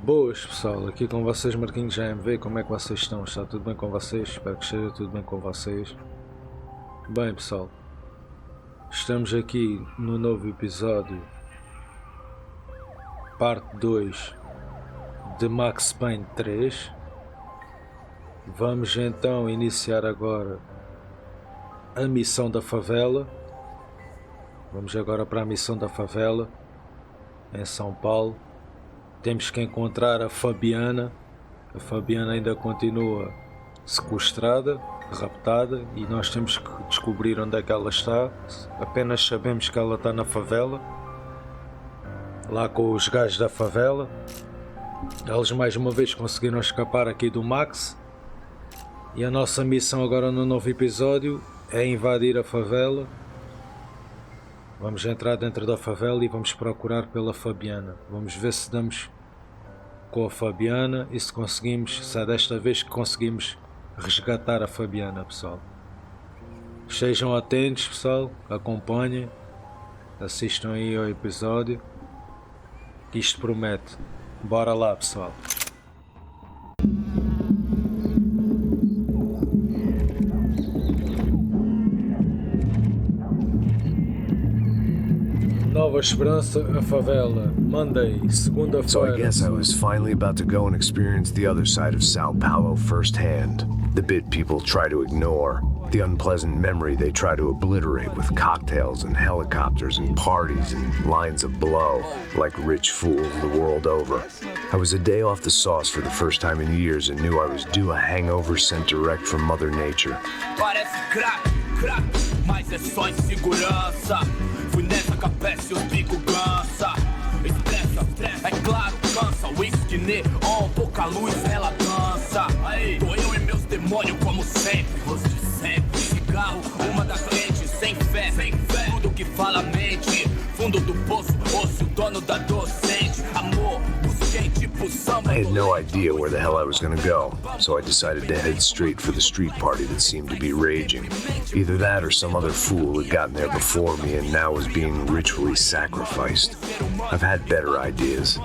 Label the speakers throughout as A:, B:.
A: Boas pessoal, aqui com vocês Marquinhos AMV, como é que vocês estão? Está tudo bem com vocês? Espero que esteja tudo bem com vocês. Bem pessoal, estamos aqui no novo episódio, parte 2 de Max Payne 3. Vamos então iniciar agora a missão da favela. Vamos agora para a missão da favela em São Paulo. Temos que encontrar a Fabiana. A Fabiana ainda continua sequestrada, raptada, e nós temos que descobrir onde é que ela está. Apenas sabemos que ela está na favela, lá com os gajos da favela. Eles mais uma vez conseguiram escapar aqui do Max. E a nossa missão agora no novo episódio é invadir a favela. Vamos entrar dentro da favela e vamos procurar pela Fabiana. Vamos ver se damos com a Fabiana e se conseguimos, se é desta vez que conseguimos resgatar a Fabiana, pessoal. Sejam atentos, pessoal, acompanhem, assistam aí ao episódio, que isto promete. Bora lá, pessoal. Nova Esperança, a favela, Monday, segunda-feira.
B: So I guess I was finally about to go and experience the other side of Sao Paulo firsthand. The bit people try to ignore. The unpleasant memory they try to obliterate with cocktails and helicopters and parties and lines of blow, like rich fools the world over. I was a day off the sauce for the first time in years and knew I was due a hangover sent direct from Mother Nature.
C: Parece crack, mas é só insegurança. Fui nessa capeste, o bico cansa. Estressa, é claro, cansa. Whisky, neon, pouca luz, ela dança. Aí, tô eu e meus demônios como sempre. Rosto de sempre, cigarro, uma da frente. Sem fé, tudo que fala mente. Fundo do poço, osso, dono da docente. Amor, busquei tipo samba.
B: I had no idea where the hell I was gonna go, so I decided to head straight for the street party that seemed to be raging. Either that or some other fool had gotten there before me and now was being ritually sacrificed. I've had better ideas,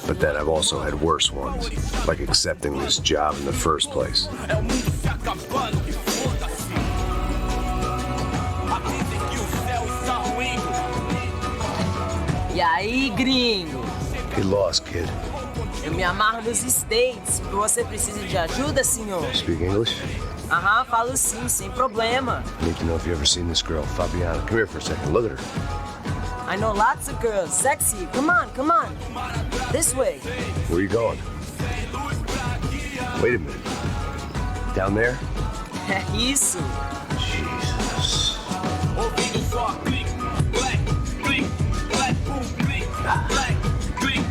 B: but then I've also had worse ones, like accepting this job in the first place.
D: E aí, gringo?
B: Get lost, kid.
D: Eu me amarro nos States. Você precisa de ajuda, senhor?
B: Speak English?
D: Aham, falo sim, sem problema.
B: I need to know if you've ever seen this girl, Fabiana. Come here for a second. Look at her.
D: I know lots of girls. Sexy. Come on. This way.
B: Where are you going? Wait a minute. Down there?
D: É isso.
B: Jesus.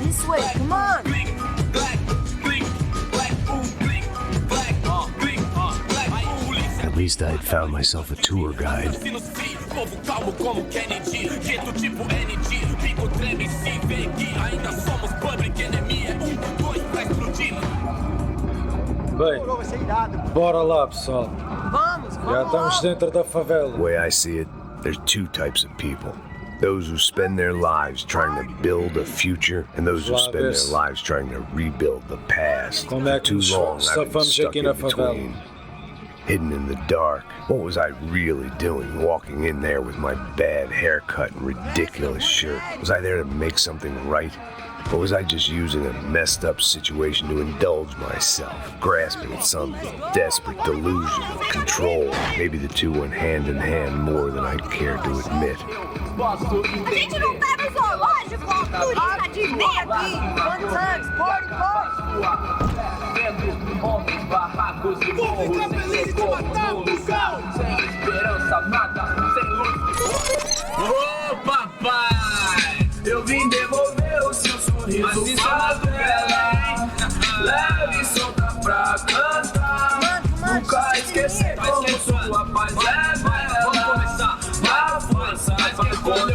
D: This way, come on.
B: At least I had found myself a tour guide.
A: Bem, bora lá pessoal.
D: Vamos
A: Já estamos
D: lá.
A: dentro da favela.
B: The way I see it, there's two types of people. Those who spend their lives trying to build a future, and those who spend their lives trying to rebuild the past.
A: Como é
B: For
A: que
B: too
A: nos
B: long, I've been
A: safamos
B: stuck
A: aqui na
B: in
A: favela?
B: between. Hidden in the dark. What was I really doing walking in there with my bad haircut and ridiculous shirt? Was I there to make something right? Or was I just using a messed up situation to indulge myself, grasping at some desperate delusion of control? Maybe the two went hand in hand more than I'd care to admit.
E: A gente não tá no zoológico, turista de meia aqui.
D: One time, party.
C: Vou ficar feliz de te matar, cuzão! Sem esperança, nada, sem luz. Ô papai, eu vim devolver o seu sorriso favela. Leve e solta pra cantar. Nunca esquecer como sua paz é bela. Vamos começar,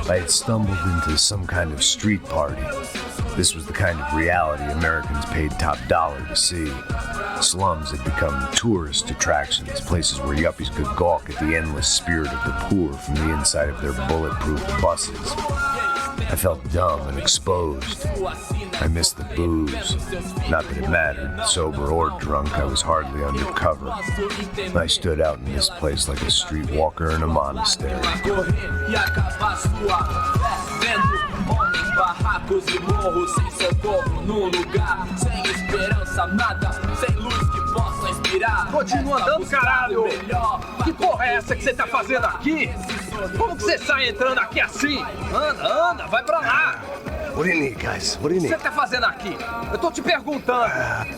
B: I had stumbled into some kind of street party. This was the kind of reality Americans paid top dollar to see. Slums had become tourist attractions, places where yuppies could gawk at the endless spirit of the poor from the inside of their bulletproof buses. I felt dumb and exposed. I missed the booze. Not that it mattered, sober or drunk, I was hardly undercover. I stood out in this place like a streetwalker in a monastery.
C: Barracos e morros sem socorro num lugar sem esperança, nada, sem luz que possa inspirar.
F: Continua andando, caralho! Que porra é essa que você tá fazendo aqui? Como que você sai entrando aqui assim? Anda, vai pra lá!
B: What do you need, guys? What do you
F: O que
B: need?
F: você tá fazendo aqui? Eu tô te perguntando.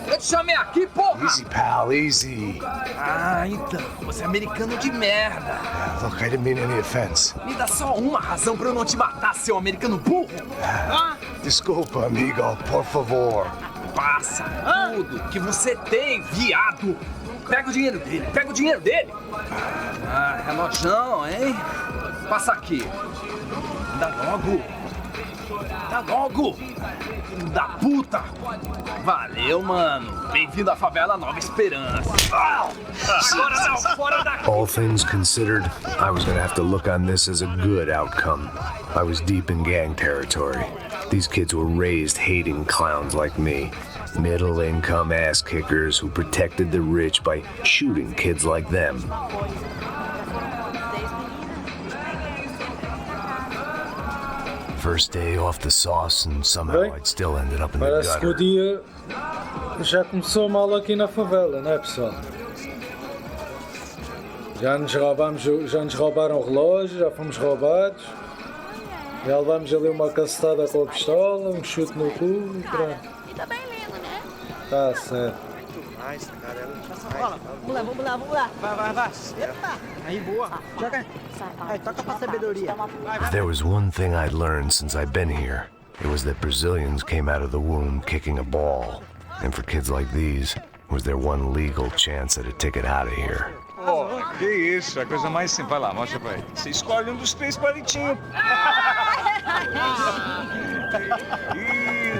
F: Eu te chamei aqui, porra!
B: Easy, pal, easy.
F: Ah, então, você é americano de merda.
B: Look, I didn't mean any offense.
F: Me dá só uma razão pra eu não te matar, seu americano burro.
B: Desculpa, amigo, por favor.
F: Passa tudo que você tem, viado. Pega o dinheiro dele, Ah, relojão, hein? Passa aqui. Dá logo, filho da puta. Valeu, mano. Bem-vindo à favela Nova Esperança. Agora não, fora daqui.
B: All things considered, I was gonna have to look on this as a good outcome. I was deep in gang territory. These kids were raised hating clowns like me. Middle-income ass-kickers who protected the rich by shooting kids like them. First day off the sauce and somehow
A: Bem,
B: I'd still ended up in the
A: parece que o
B: gutter.
A: dia já começou mal aqui na favela, não é, pessoal? Já nos roubaram o relógio, já fomos roubados. Já levamos ali uma cacetada com a pistola, um chute no cu e pronto.
E: E tá bem lindo, né?
A: Tá certo.
D: Vamos lá.
G: Vai. Epa! Aí, boa. Joga. Aí, toca pra sabedoria.
B: If there was one thing I'd learned since I'd been here, it was that Brazilians came out of the womb kicking a ball. And for kids like these, was their one legal chance at a ticket out of here.
H: Oh, que isso, a coisa mais simples. Vai lá, mostra pra ele. Você escolhe um dos 3 palitinhos.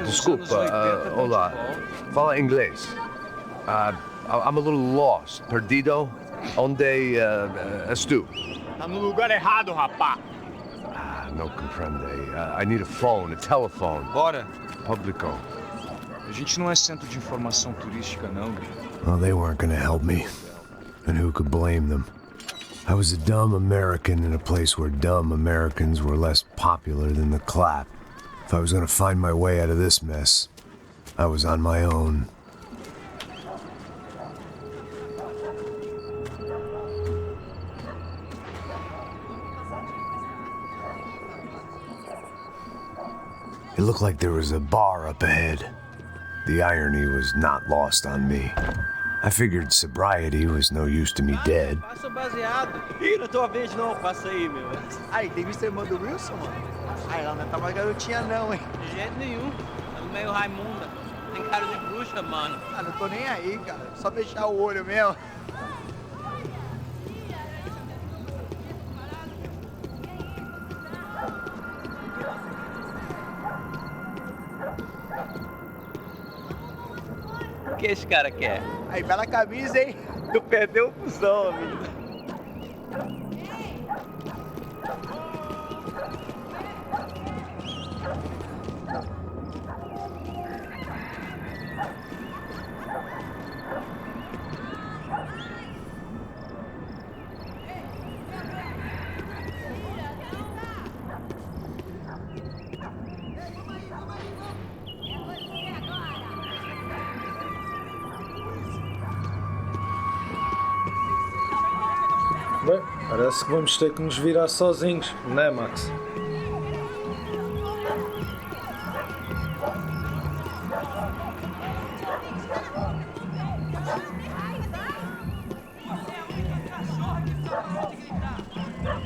B: Desculpa, olá. Fala inglês. I'm a little lost. Perdido? Onde estou?
G: Tá no lugar errado, rapá.
B: No comprende. I need a phone, a telephone.
H: Bora.
B: Publico.
H: A gente não é centro de informação turística, não.
B: Well, they weren't gonna help me. And who could blame them? I was a dumb American in a place where dumb Americans were less popular than the clap. If I was gonna find my way out of this mess, I was on my own. It looked like there was a bar up ahead. The irony was not lost on me. I figured sobriety was no use to me dead.
G: Passa o baseado. Ih, não tô a vez não. Passa aí, meu. Aí, tem visto a irmã do Wilson, mano? Aí, ela não tá mais garotinha não, hein?
I: De jeito nenhum. Tá meio Raimunda. Tem cara de bruxa, mano.
G: Ah, não tô nem aí, cara. Só fechar o olho mesmo.
I: O que esse cara quer?
G: Aí, bela camisa, hein? Tu perdeu o fusão, amigo.
A: Bem, parece que vamos ter que nos virar sozinhos, não é, Max?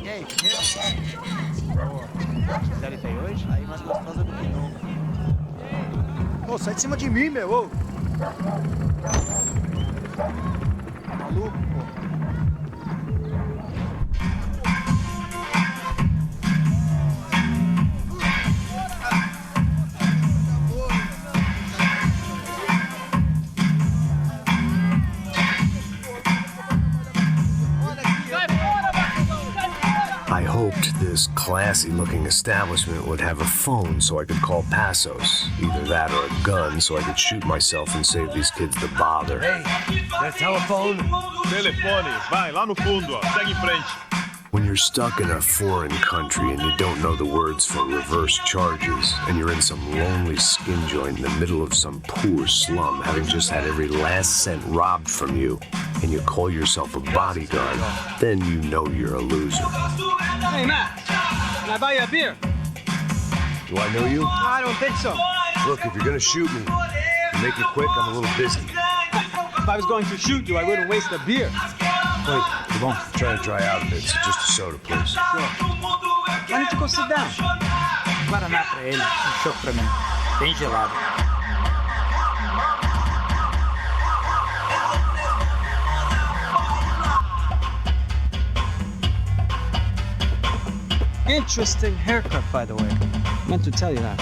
G: E aí, quiser ir hoje? Aí, mais gostosa do que nunca. Ô, sai de cima de mim, meu! Ô. Tá maluco, pô?
B: I hoped this classy-looking establishment would have a phone so I could call Passos. Either that or a gun so I could shoot myself and save these kids the bother.
F: Hey, that telephone?
J: Telefone, vai, lá no fundo, ó. Segue em frente.
B: When you're stuck in a foreign country and you don't know the words for reverse charges, and you're in some lonely skin joint in the middle of some poor slum, having just had every last cent robbed from you, and you call yourself a bodyguard, then you know you're a loser.
I: Hey, Matt, can I buy you a beer?
B: Do I know you?
I: I don't think so.
B: Look, if you're gonna shoot me, make it quick, I'm a little busy.
I: If I was going to shoot you, I wouldn't waste a beer.
B: Wait, come on. Try to dry out a bit, so just a soda, please.
I: Sure. Why don't you go sit down? Guaraná pra ele, choco pra mim. Bem gelado. Interesting haircut, by the way. Meant to tell you that.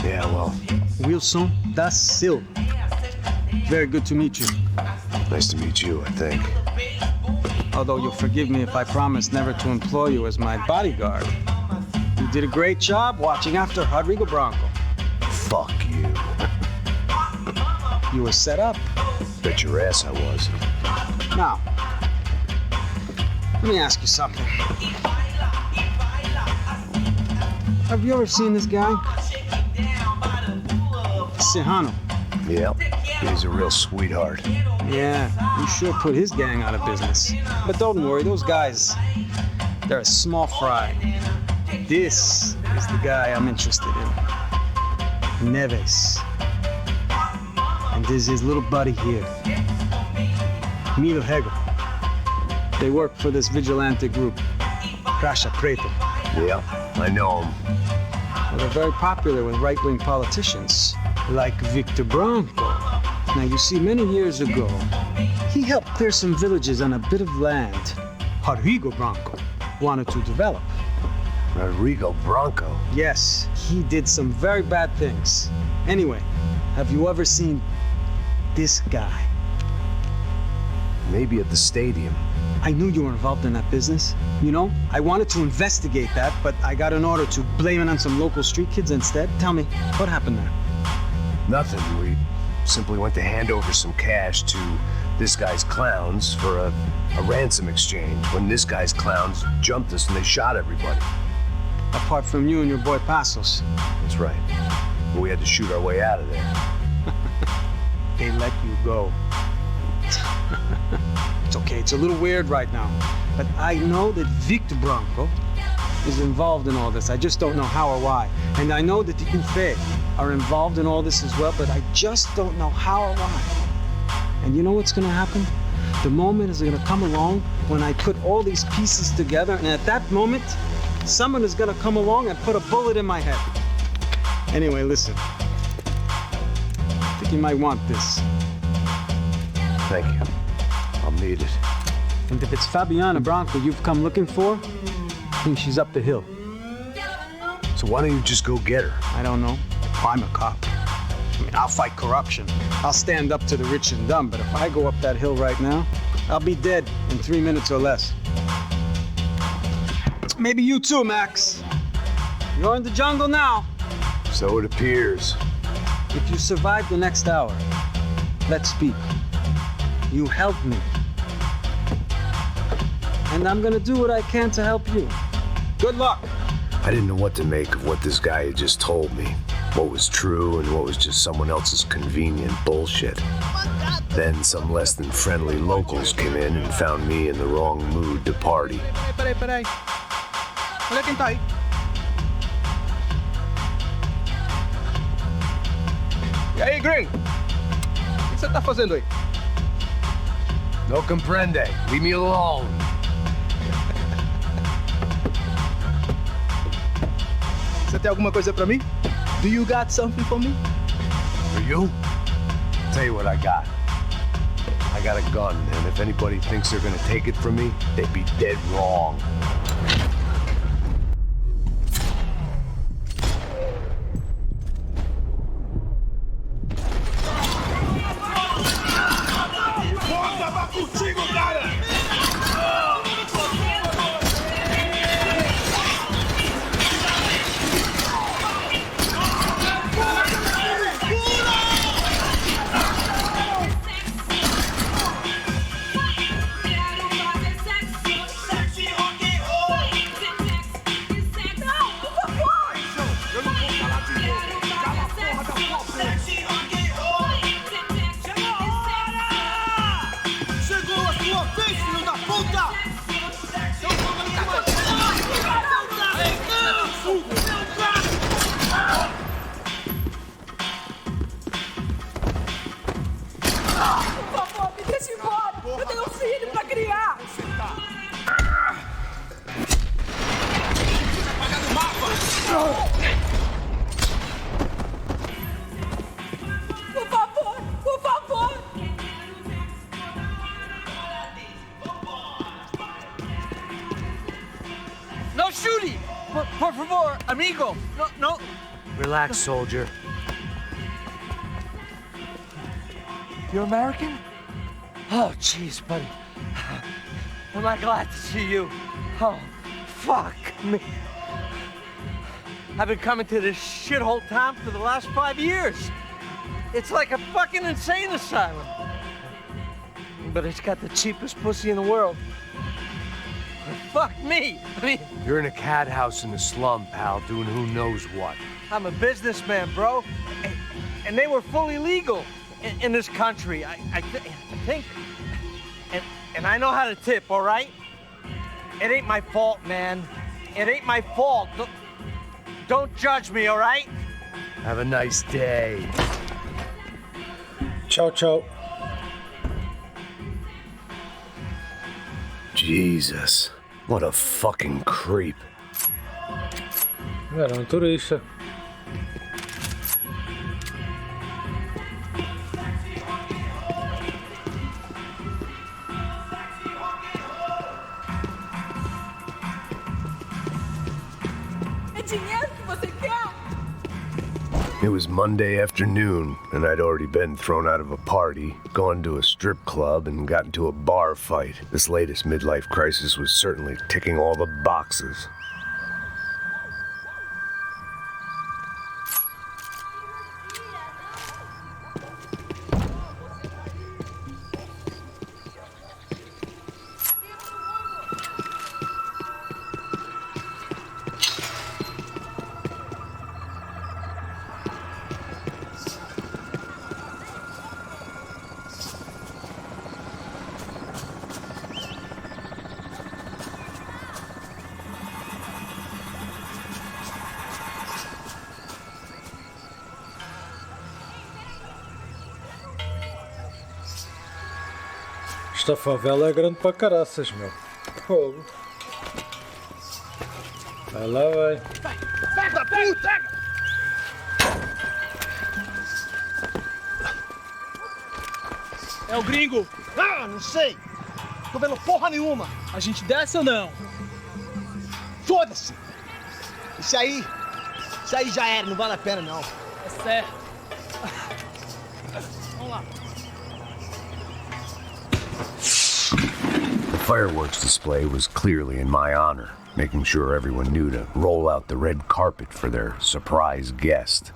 B: Yeah, well,
I: Wilson da Silva. Very good to meet you.
B: nice to meet you, I think.
I: Although you'll forgive me if I promise never to employ you as my bodyguard. You did a great job watching after Rodrigo Branco.
B: Fuck you.
I: You were set up.
B: Bet your ass I was.
I: Now, let me ask you something. Have you ever seen this guy? Serrano.
B: Yep, he's a real sweetheart.
I: Yeah, you sure put his gang out of business. But don't worry, those guys, they're a small fry. This is the guy I'm interested in. Neves. And this is his little buddy here. Milo Hegel. They work for this vigilante group, Crasha Preto.
B: Yeah, I know him.
I: Well, they're very popular with right-wing politicians, like Victor Branco. Now, you see, many years ago, he helped clear some villages on a bit of land Rodrigo Branco wanted to develop.
B: Rodrigo Branco?
I: Yes, he did some very bad things. Anyway, have you ever seen this guy?
B: Maybe at the stadium.
I: I knew you were involved in that business. You know, I wanted to investigate that, but I got an order to blame it on some local street kids instead. Tell me, what happened there?
B: Nothing. We simply went to hand over some cash to this guy's clowns for a ransom exchange when this guy's clowns jumped us and they shot everybody.
I: Apart from you and your boy Passos.
B: That's right. But we had to shoot our way out of there.
I: They let you go. It's okay, it's a little weird right now. But I know that Victor Branco is involved in all this. I just don't know how or why. And I know that the UFE are involved in all this as well, but I just don't know how or why. And you know what's gonna happen? The moment is gonna come along when I put all these pieces together, and at that moment, someone is gonna come along and put a bullet in my head. Anyway, listen. I think you might want this.
B: Thank you. I'll need it.
I: And if it's Fabiana Branco you've come looking for, I think she's up the hill.
B: So why don't you just go get her?
I: I don't know. I'm a cop. I mean, I'll fight corruption. I'll stand up to the rich and dumb, but if I go up that hill right now, I'll be dead in 3 minutes or less. Maybe you too, Max. You're in the jungle now.
B: So it appears.
I: If you survive the next hour, let's speak. You helped me. And I'm gonna do what I can to help you. Good luck.
B: I didn't know what to make of what this guy had just told me. What was true and what was just someone else's convenient bullshit. Then some less than friendly locals came in and found me in the wrong mood to party.
G: Peraí. Olha quem tá aí. E aí, gringo? O que você tá fazendo aí?
B: No comprende. Leave me alone.
G: Você tem alguma coisa pra mim? Do you got something for me?
B: For you? Tell you what I got. I got a gun, and if anybody thinks they're gonna take it from me, they'd be dead wrong.
E: Por favor, por favor.
F: No shooting! Por favor, amigo! No.
B: Relax, soldier.
F: You're American? Oh, jeez, buddy. Am I glad to see you? Oh, fuck me. I've been coming to this shithole town for the last 5 years. It's like a fucking insane asylum. But it's got the cheapest pussy in the world. Fuck me. I mean,
B: You're in a cat house in the slum, pal, doing who knows what.
F: I'm a businessman, bro. And they were fully legal in this country. I think. And I know how to tip, all right? It ain't my fault, man. It ain't my fault. Don't judge me, all right?
B: Have a nice day.
A: Tchau, tchau.
B: Jesus, what a fucking creep.
A: Era turista.
E: É dinheiro que você quer?
B: It was Monday afternoon, and I'd already been thrown out of a party, gone to a strip club, and got into a bar fight. This latest midlife crisis was certainly ticking all the boxes.
A: Esta favela é grande para caraças, meu. Fogo. Vai lá, vai.
G: Pega, puta!
K: É o gringo.
G: Ah, não sei. Tô vendo porra nenhuma.
K: A gente desce ou não?
G: Foda-se. Isso aí já era, não vale a pena não.
K: É certo. Vamos lá.
B: The fireworks display was clearly in my honor, making sure everyone knew to roll out the red carpet for their surprise guest.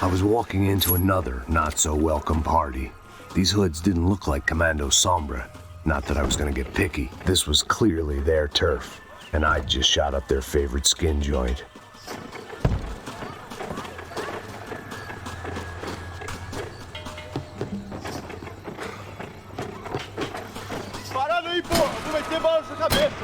B: I was walking into another not-so-welcome party. These hoods didn't look like Commando Sombra. Not that I was gonna get picky. This was clearly their turf, and I'd just shot up their favorite skin joint.
G: Parado aí, porra! Vou meter bala na sua cabeça!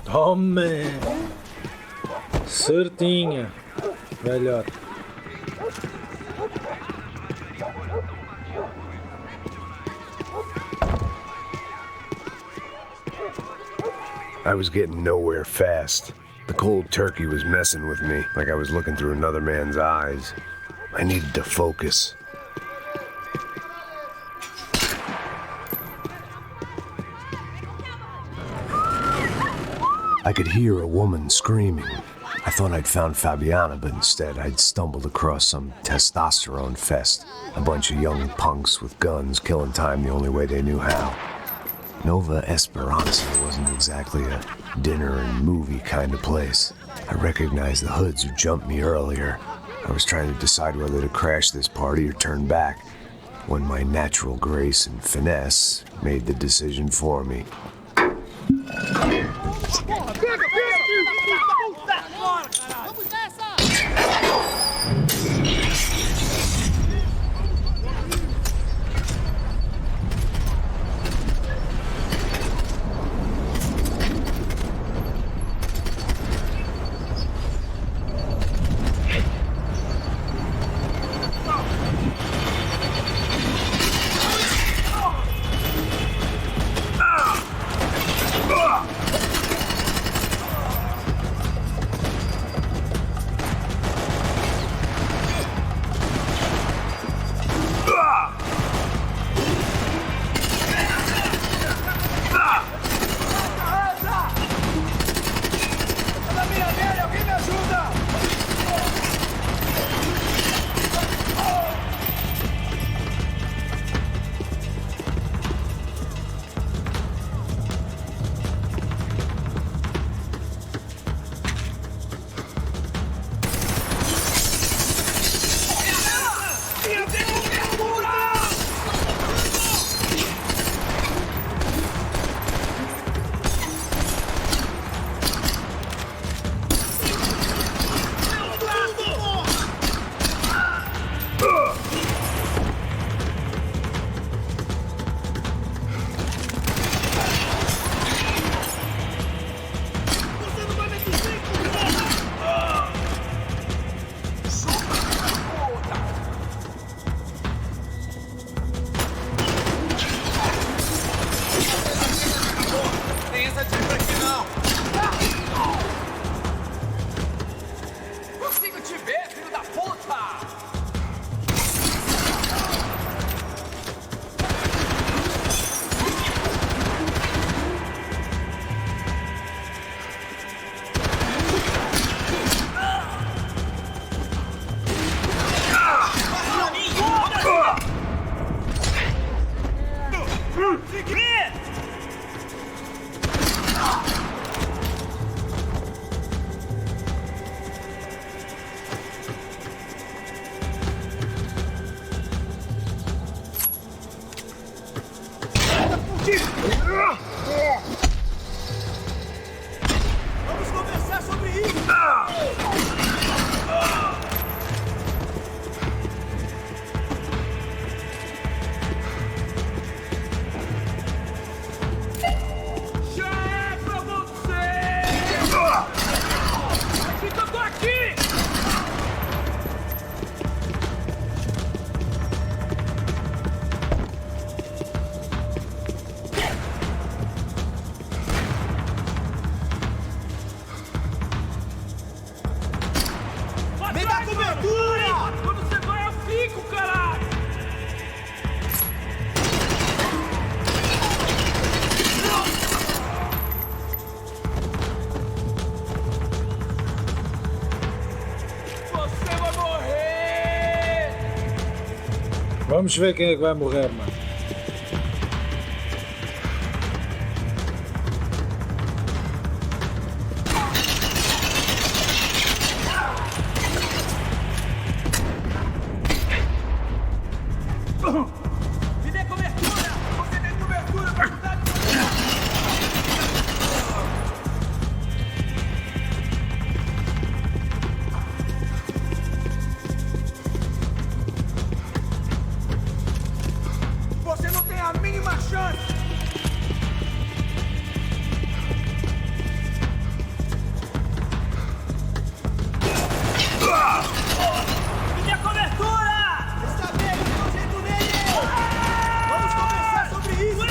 A: Tome! Certinha, velhote.
B: I was getting nowhere fast. The cold turkey was messing with me, like I was looking through another man's eyes. I needed to focus. I could hear a woman screaming. I thought I'd found Fabiana, but instead I'd stumbled across some testosterone fest. A bunch of young punks with guns killing time the only way they knew how. Nova Esperança wasn't exactly a dinner and movie kind of place. I recognized the hoods who jumped me earlier. I was trying to decide whether to crash this party or turn back, when my natural grace and finesse made the decision for me.
C: Vamos conversar sobre isso! Já é pra você! Aqui que eu tô aqui! Me dá cobertura! Quando você vai, eu fico, caralho! Você vai morrer!
A: Vamos ver quem é que vai morrer, mano.
C: Minha cobertura! Está bem, eu jeito nele! Vamos conversar sobre isso!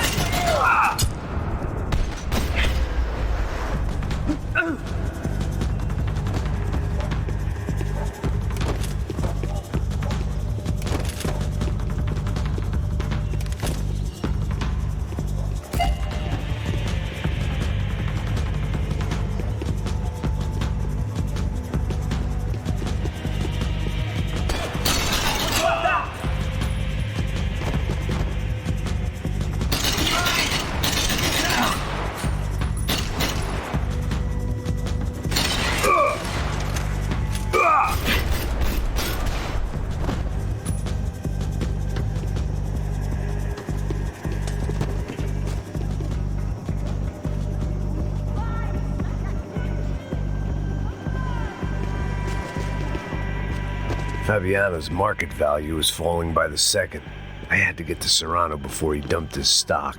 B: Fabiano's market value is falling by the second. I had to get to Serrano before he dumped his stock.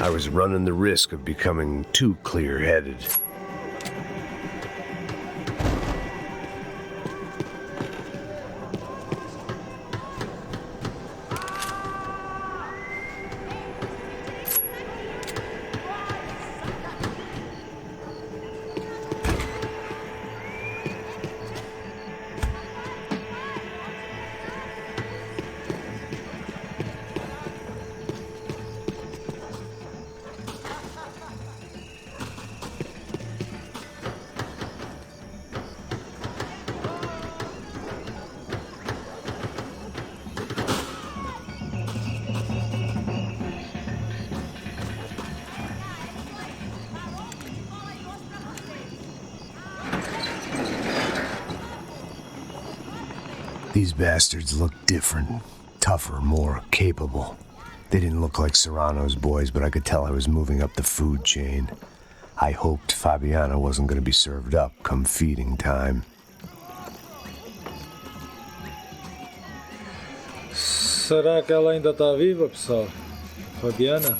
B: I was running the risk of becoming too clear-headed. These bastards look different, tougher, more capable. They didn't look like Serrano's boys, but I could tell I was moving up the food chain. I hoped Fabiano wasn't going to be served up come feeding time.
A: Será que ela ainda está viva, pessoal? Fabiana?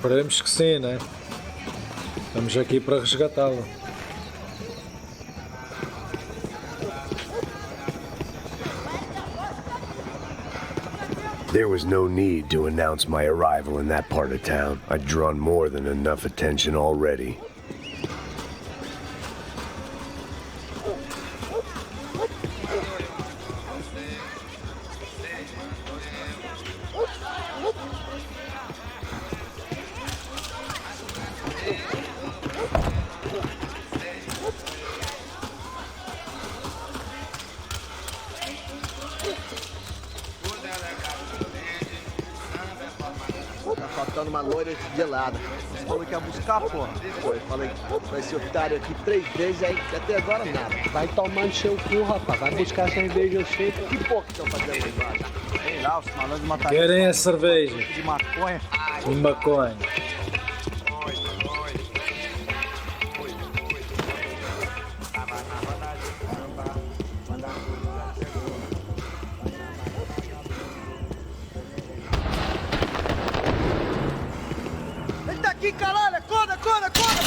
A: Esperemos que sim, né? Estamos aqui para resgatá-la.
B: There was no need to announce my arrival in that part of town. I'd drawn more than enough attention already.
G: Faltando uma loira gelada. Você falou que ia buscar, porra. Pô, eu falei, vai ser otário aqui 3 vezes, aí até agora nada.
I: Vai tomando seu cu, rapaz. Vai buscar cerveja, eu sei.
G: Que porra que estão fazendo aí embaixo?
I: Sei lá, os malandros de matar.
A: Querem a cerveja?
I: De maconha.
A: De maconha.
G: Ele tá aqui, caralho! Acorda, acorda, acorda!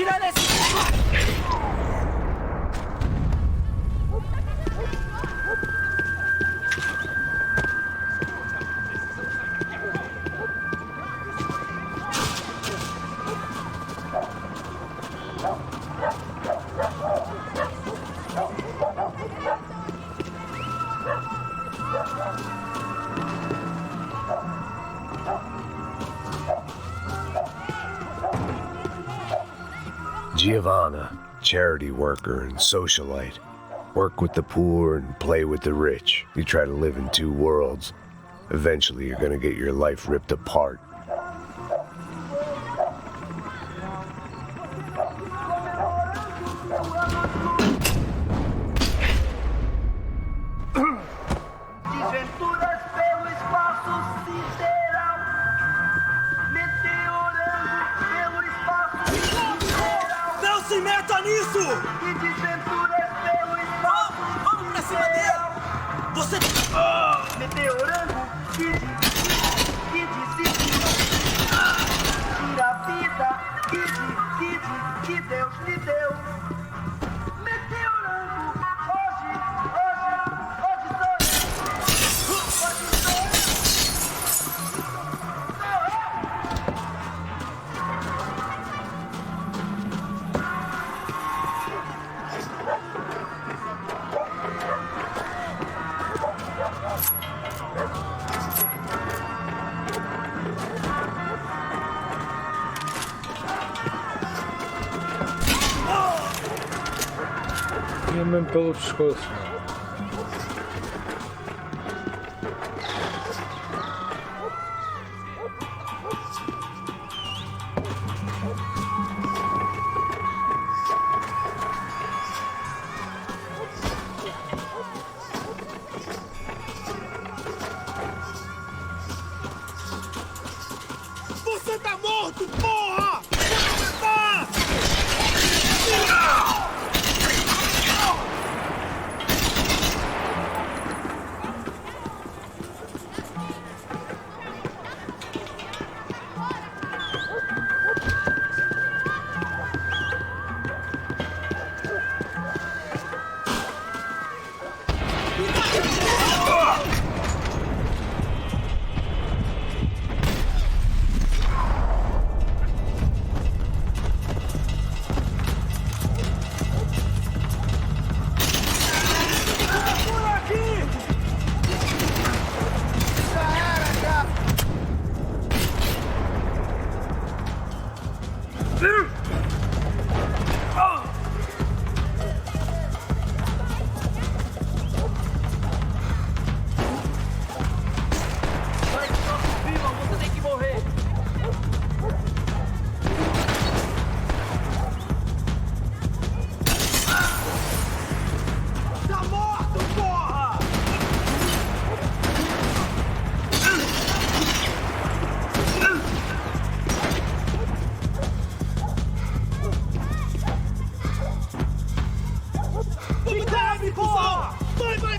D: Atira nesse...
B: Giovanna, charity worker and socialite. Work with the poor and play with the rich. You try to live in two worlds. Eventually, you're gonna get your life ripped apart.
L: Desventuras pelo espaço sideral, meteorando pelo espaço sideral.
K: Não se meta nisso!
L: E desventuras pelo espaço
K: Vamos pra cima dele! Você...
L: meteorando, tira a vida, que Deus te deu. Meteorando, hoje
A: E mesmo pelo pescoço.
K: Você tá morto, porra!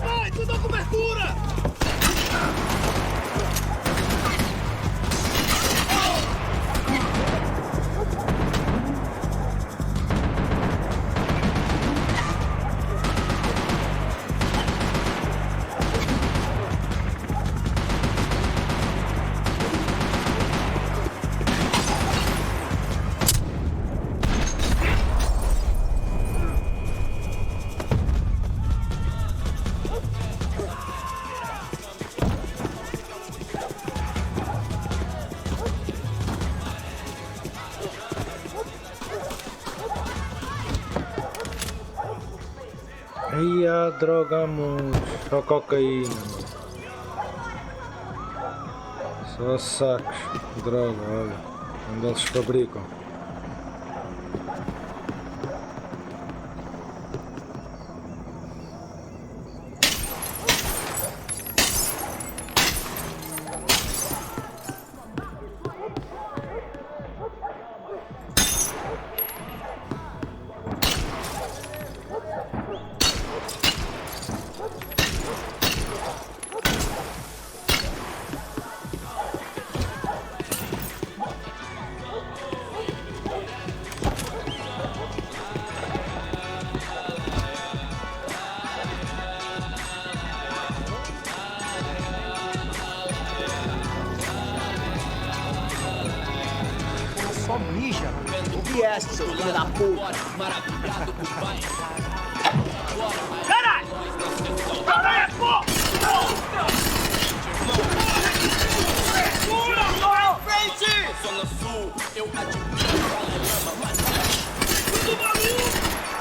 K: Vai, tu dá cobertura!
A: Aí a droga, mano. Só cocaína, mano. Só sacos de droga, olha. Onde eles fabricam.
G: só mija. O que é, seu filho da puta?
K: Caralho! Caralho, pô! Segura em frente!
C: Zona Sul, eu admiro
K: Tudo maluco!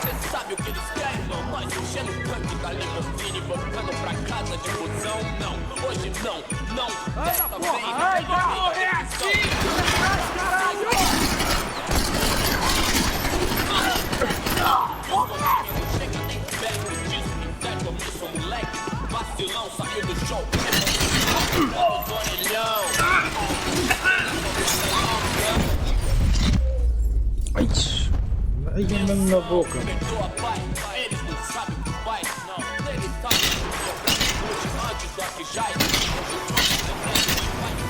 C: Cê sabe o que eles querem, não? Nós enchendo o tanque da limusine, voltando pra casa de busão. Não, hoje não, não. Dessa vez,
K: Ai, vai morrer aqui! Caralho!
C: Chega nem perto disso, inseto, eu me sou moleque. Vacilão, saiu do show. Orelhão.
A: Ai, ai, mesmo na boca.
C: Eles não sabem o que faz, não. Eles sabem antes do que já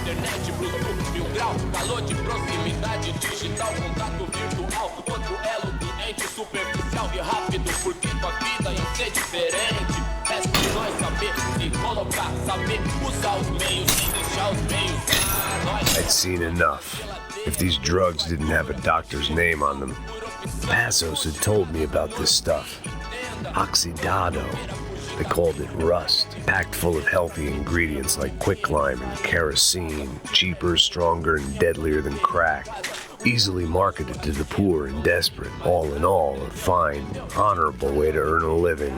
C: internet, Bluetooth, 1000 grau, calor de proximidade, digital, contato virtual, outro elo doente, superficial e rápido, porque tua vida ia ser diferente. Resta nós saber se colocar, saber usar os meios, sem deixar os meios.
B: I'd seen enough. If these drugs didn't have a doctor's name on them, Passos had told me about this stuff. Oxidado. They called it rust, packed full of healthy ingredients like quicklime and kerosene, cheaper, stronger, and deadlier than crack. Easily marketed to the poor and desperate. All in all, a fine, honorable way to earn a living.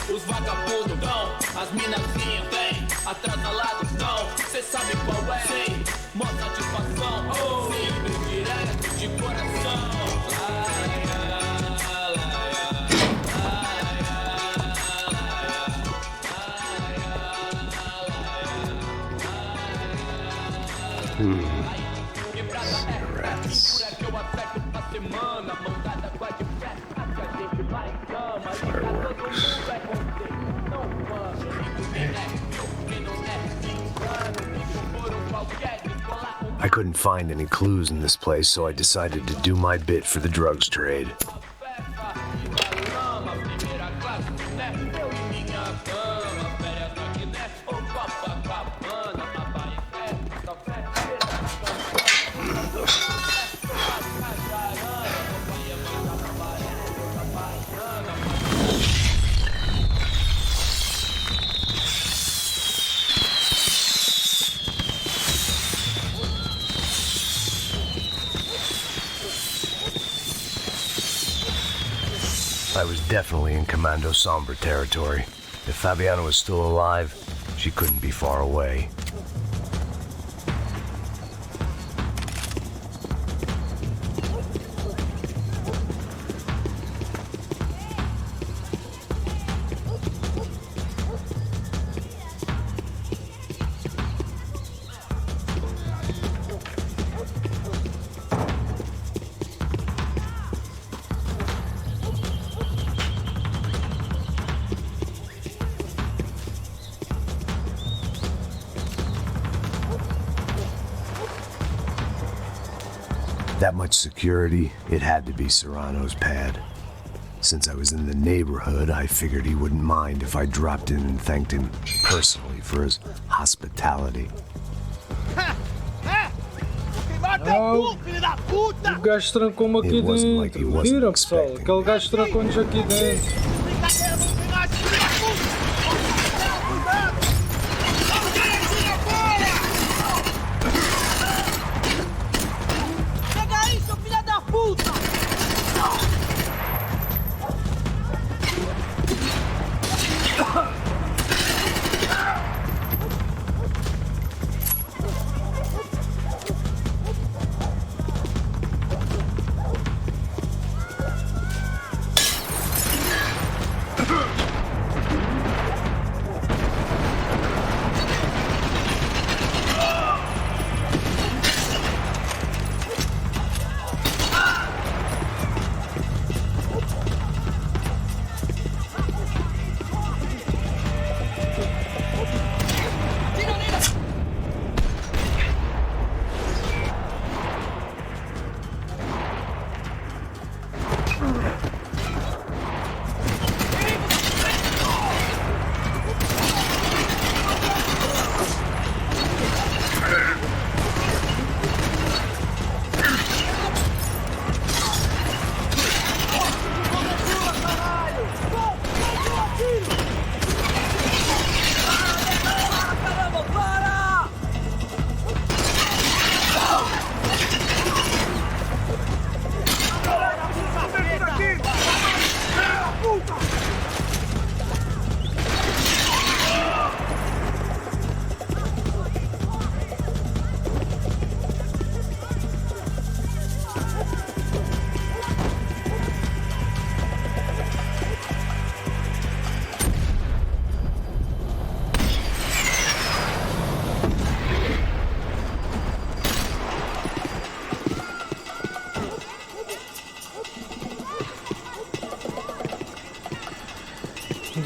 C: Os vagabundos dão, as minazinhas vêm, atrasalados não, cê sabe qual é, sim, mó satisfação, simples, direto, de coração.
B: Cigarettes. Fireworks. I couldn't find any clues in this place, so I decided to do my bit for the drugs trade. I was definitely in Commando Sombra territory. If Fabiana was still alive, she couldn't be far away. That much security, it had to be Serrano's pad. Since I was in the neighborhood, I figured he wouldn't mind if I dropped in and thanked him personally for his hospitality.
A: O gajo trancou-me aqui dentro. Viram, pessoal? Aquele gajo trancou-nos aqui dentro.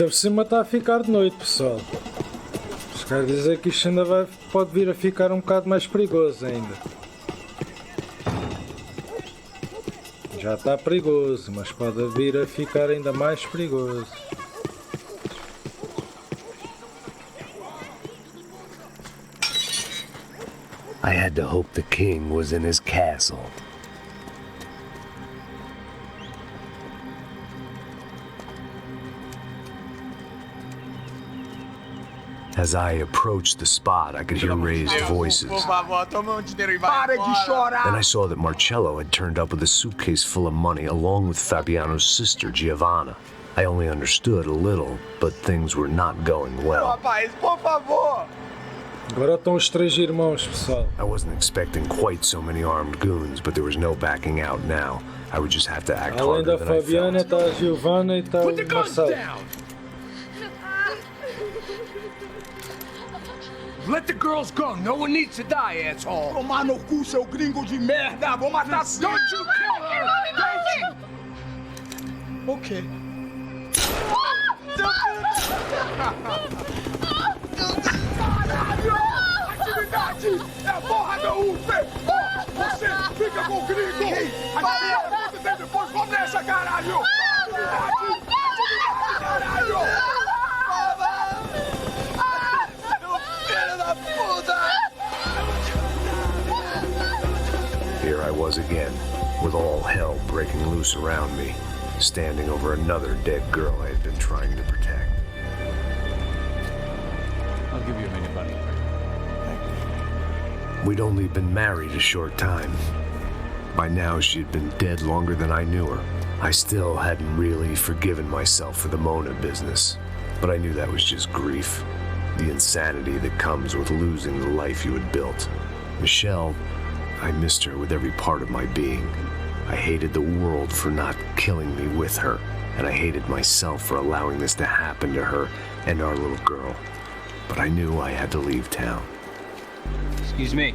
A: Ainda por cima está a ficar de noite, pessoal. Isto quer dizer que isto ainda pode vir a ficar um bocado mais perigoso ainda. Já está perigoso, mas pode vir a ficar ainda mais perigoso.
B: I had to hope the king was in his castle. As I approached the spot, I could hear raised voices.
K: Por favor, toma dinheiro e vai
L: Para de chorar!
B: And I saw that Marcello had turned up with a suitcase full of money along with Fabiano's sister, Giovanna. I only understood a little, but things were not going well.
K: Rapaz, por favor!
A: Agora estão os três irmãos, pessoal.
B: I wasn't expecting quite so many armed goons, but there was no backing out now. I would just have to act
A: Além
B: harder
A: da
B: than I
A: Fabiana,
B: felt.
A: está a Giovanna e está o Marcelo.
K: Let the girls go. No one needs to die, asshole. Tomar no cu, seu gringo de merda. Vou matar sim. Don't you kill her. Ok. Caralho! Atividade! É a porra da UP! Você fica com o gringo! Aí você depois começa, caralho! Atividade! Caralho!
B: Here I was again, with all hell breaking loose around me, standing over another dead girl I had been trying to protect.
M: I'll give you a minute, buddy.
B: We'd only been married a short time. By now, she'd been dead longer than I knew her. I still hadn't really forgiven myself for the Mona business, but I knew that was just grief. The insanity that comes with losing the life you had built. Michelle, I missed her with every part of my being. I hated the world for not killing me with her, and I hated myself for allowing this to happen to her and our little girl. But I knew I had to leave town.
N: Excuse me.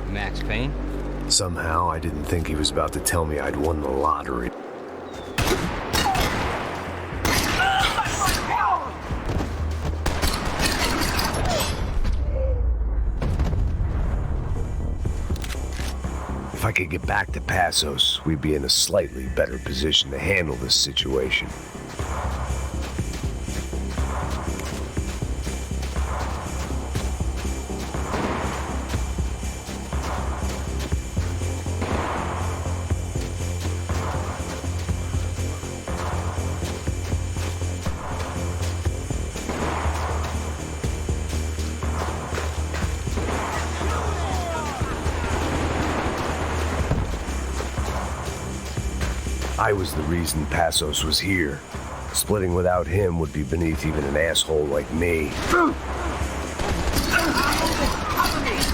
N: Max Payne?
B: Somehow, I didn't think he was about to tell me I'd won the lottery. If I could get back to Passos, we'd be in a slightly better position to handle this situation. I was the reason Passos was here. Splitting without him would be beneath even an asshole like me.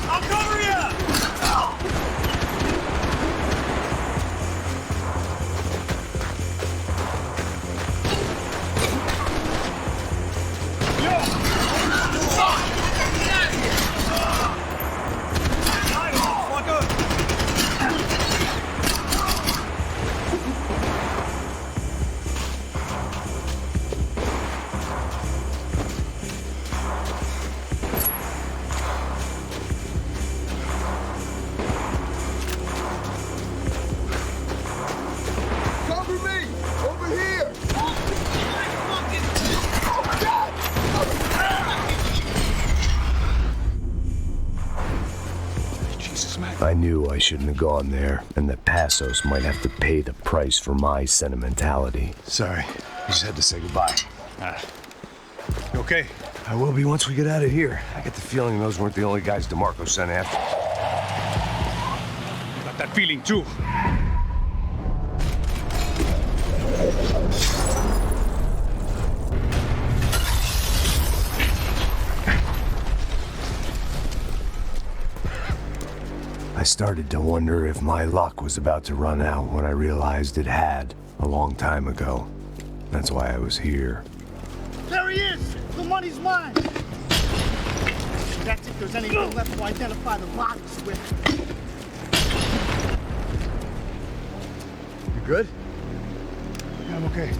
K: I'll cover you!
B: I knew I shouldn't have gone there, and that Passos might have to pay the price for my sentimentality.
H: Sorry, I just had to say goodbye. You okay?
B: I will be once we get out of here. I get the feeling those weren't the only guys DeMarco sent after.
H: Got that feeling too.
B: I started to wonder if my luck was about to run out when I realized it had a long time ago. That's why I was here.
L: There he is! The money's mine! That's if there's anything left to identify the bodies with.
H: You good? Yeah, I'm okay.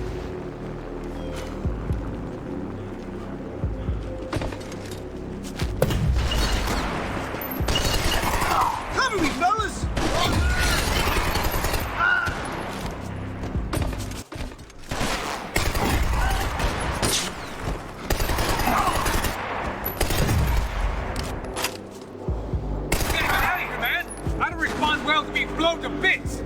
O: well's being blown to bits!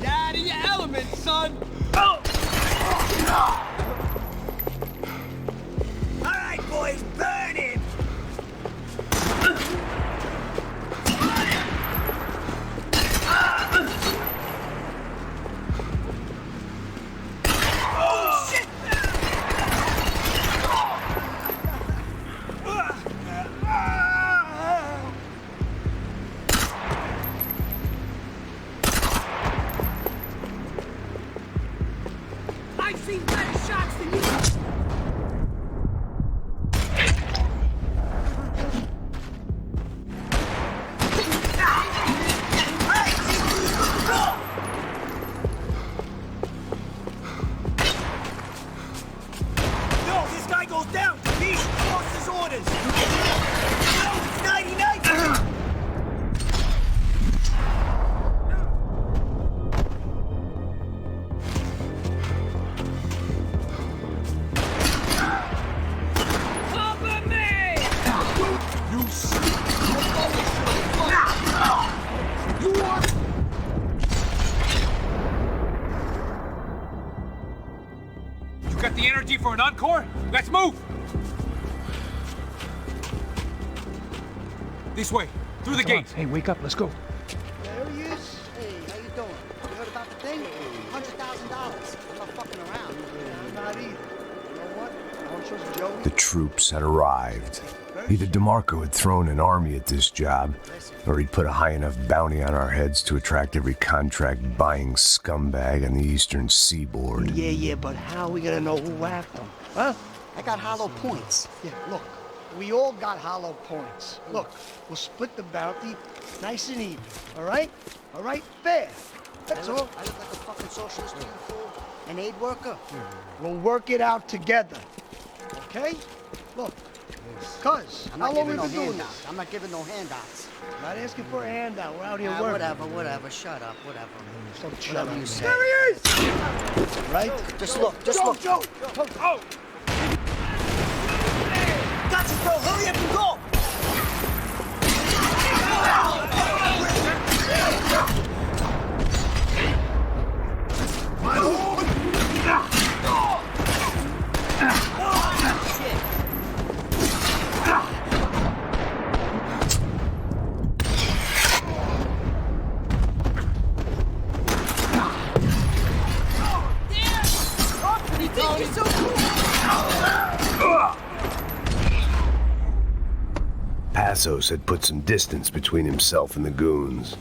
O: Get out of your element, son! Oh!
K: All right, boys, burn him! Oh, shit!
O: I've seen better shots than you!
K: No, this guy goes down! He lost his orders! No, it's 99!
O: Cover me!
K: You You are...
O: You got the energy for an encore? Let's move! This way, through the gate.
I: Hey, wake up. Let's go.
L: There he is. Hey, how you doing? You heard about the thing? $100,000. I'm not fucking around. I'm not either. You know what? I don't trust Joey.
B: The troops had arrived. Either DeMarco had thrown an army at this job, or he'd put a high enough bounty on our heads to attract every contract-buying scumbag on the eastern seaboard.
L: Yeah, but how are we gonna know who whacked them? Huh? I got hollow points. Yeah, look. We all got hollow points. Look, we'll split the bounty nice and even. All right? All right? Fair. That's all. I look like a fucking socialist, fool. An aid worker. We'll work it out together. Okay? Look. Cuz, how long we been doing this?
P: I'm not giving no handouts.
L: Not asking for a handout. We're out here
P: Ah,
L: working.
P: whatever. Shut up, whatever.
L: So shut
P: Whatever
L: up.
P: you say.
L: There he is! Right?
P: Just look, just
L: Joe,
P: look.
L: Joe!
K: Oh! Got you, bro! Hurry up and go!
B: Passos had put some distance between himself and the goons.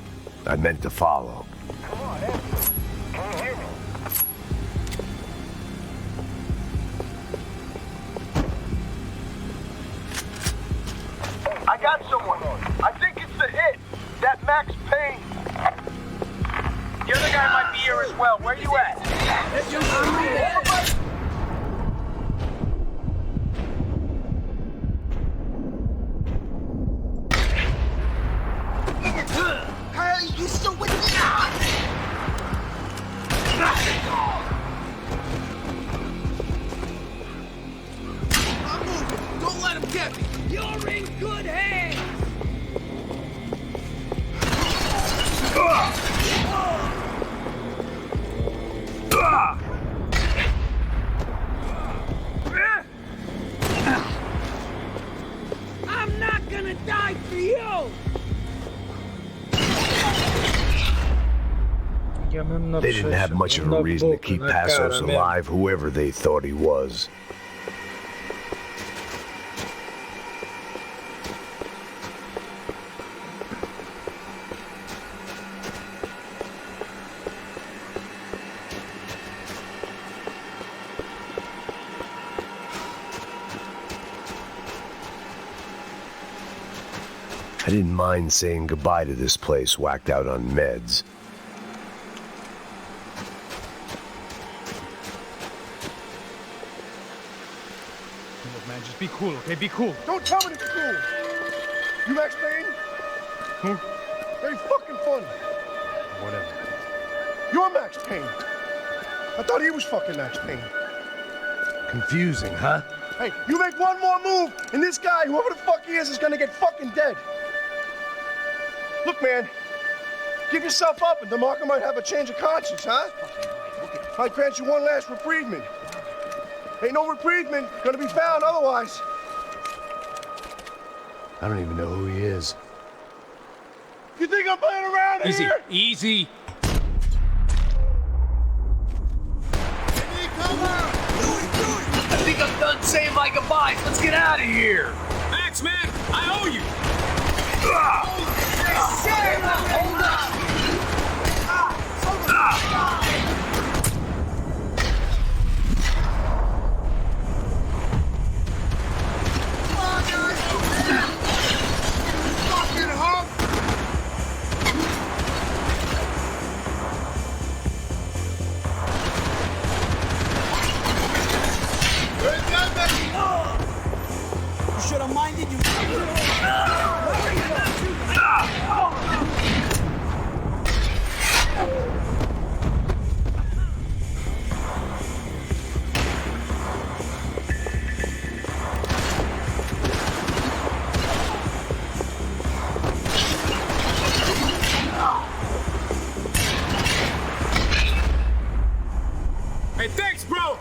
B: I meant to follow.
K: I got someone. I think it's the hit. That Max Payne. The other guy might be here as well. Where you at?
L: Hey, you still with me?
O: I'm moving. Don't let him get me. You're in good hands. I'm not gonna die for you.
B: They didn't have much of a reason to keep Passos alive, whoever they thought he was. I didn't mind saying goodbye to this place whacked out on meds.
O: Look, man, just be cool, okay? Be cool.
L: Don't tell me to be cool. You Max Payne?
O: Who?
L: Very fucking funny.
O: Whatever.
L: You're Max Payne. I thought he was fucking Max Payne.
B: Confusing, huh?
K: Hey, you make one more move, and this guy, whoever the fuck he is gonna get fucking dead. Look, man, give yourself up, and DeMarco might have a change of conscience, huh? Might grant you one last reprievement. Ain't no reprievement gonna be found otherwise.
B: I don't even know who he is.
K: You think I'm playing around here?
M: Easy.
F: I think I'm done saying my goodbyes. Let's get out of here.
M: Max, man, I owe you.
F: Hold up.
K: Fucking hunk!
O: You should have minded you.
M: Hey, thanks, bro.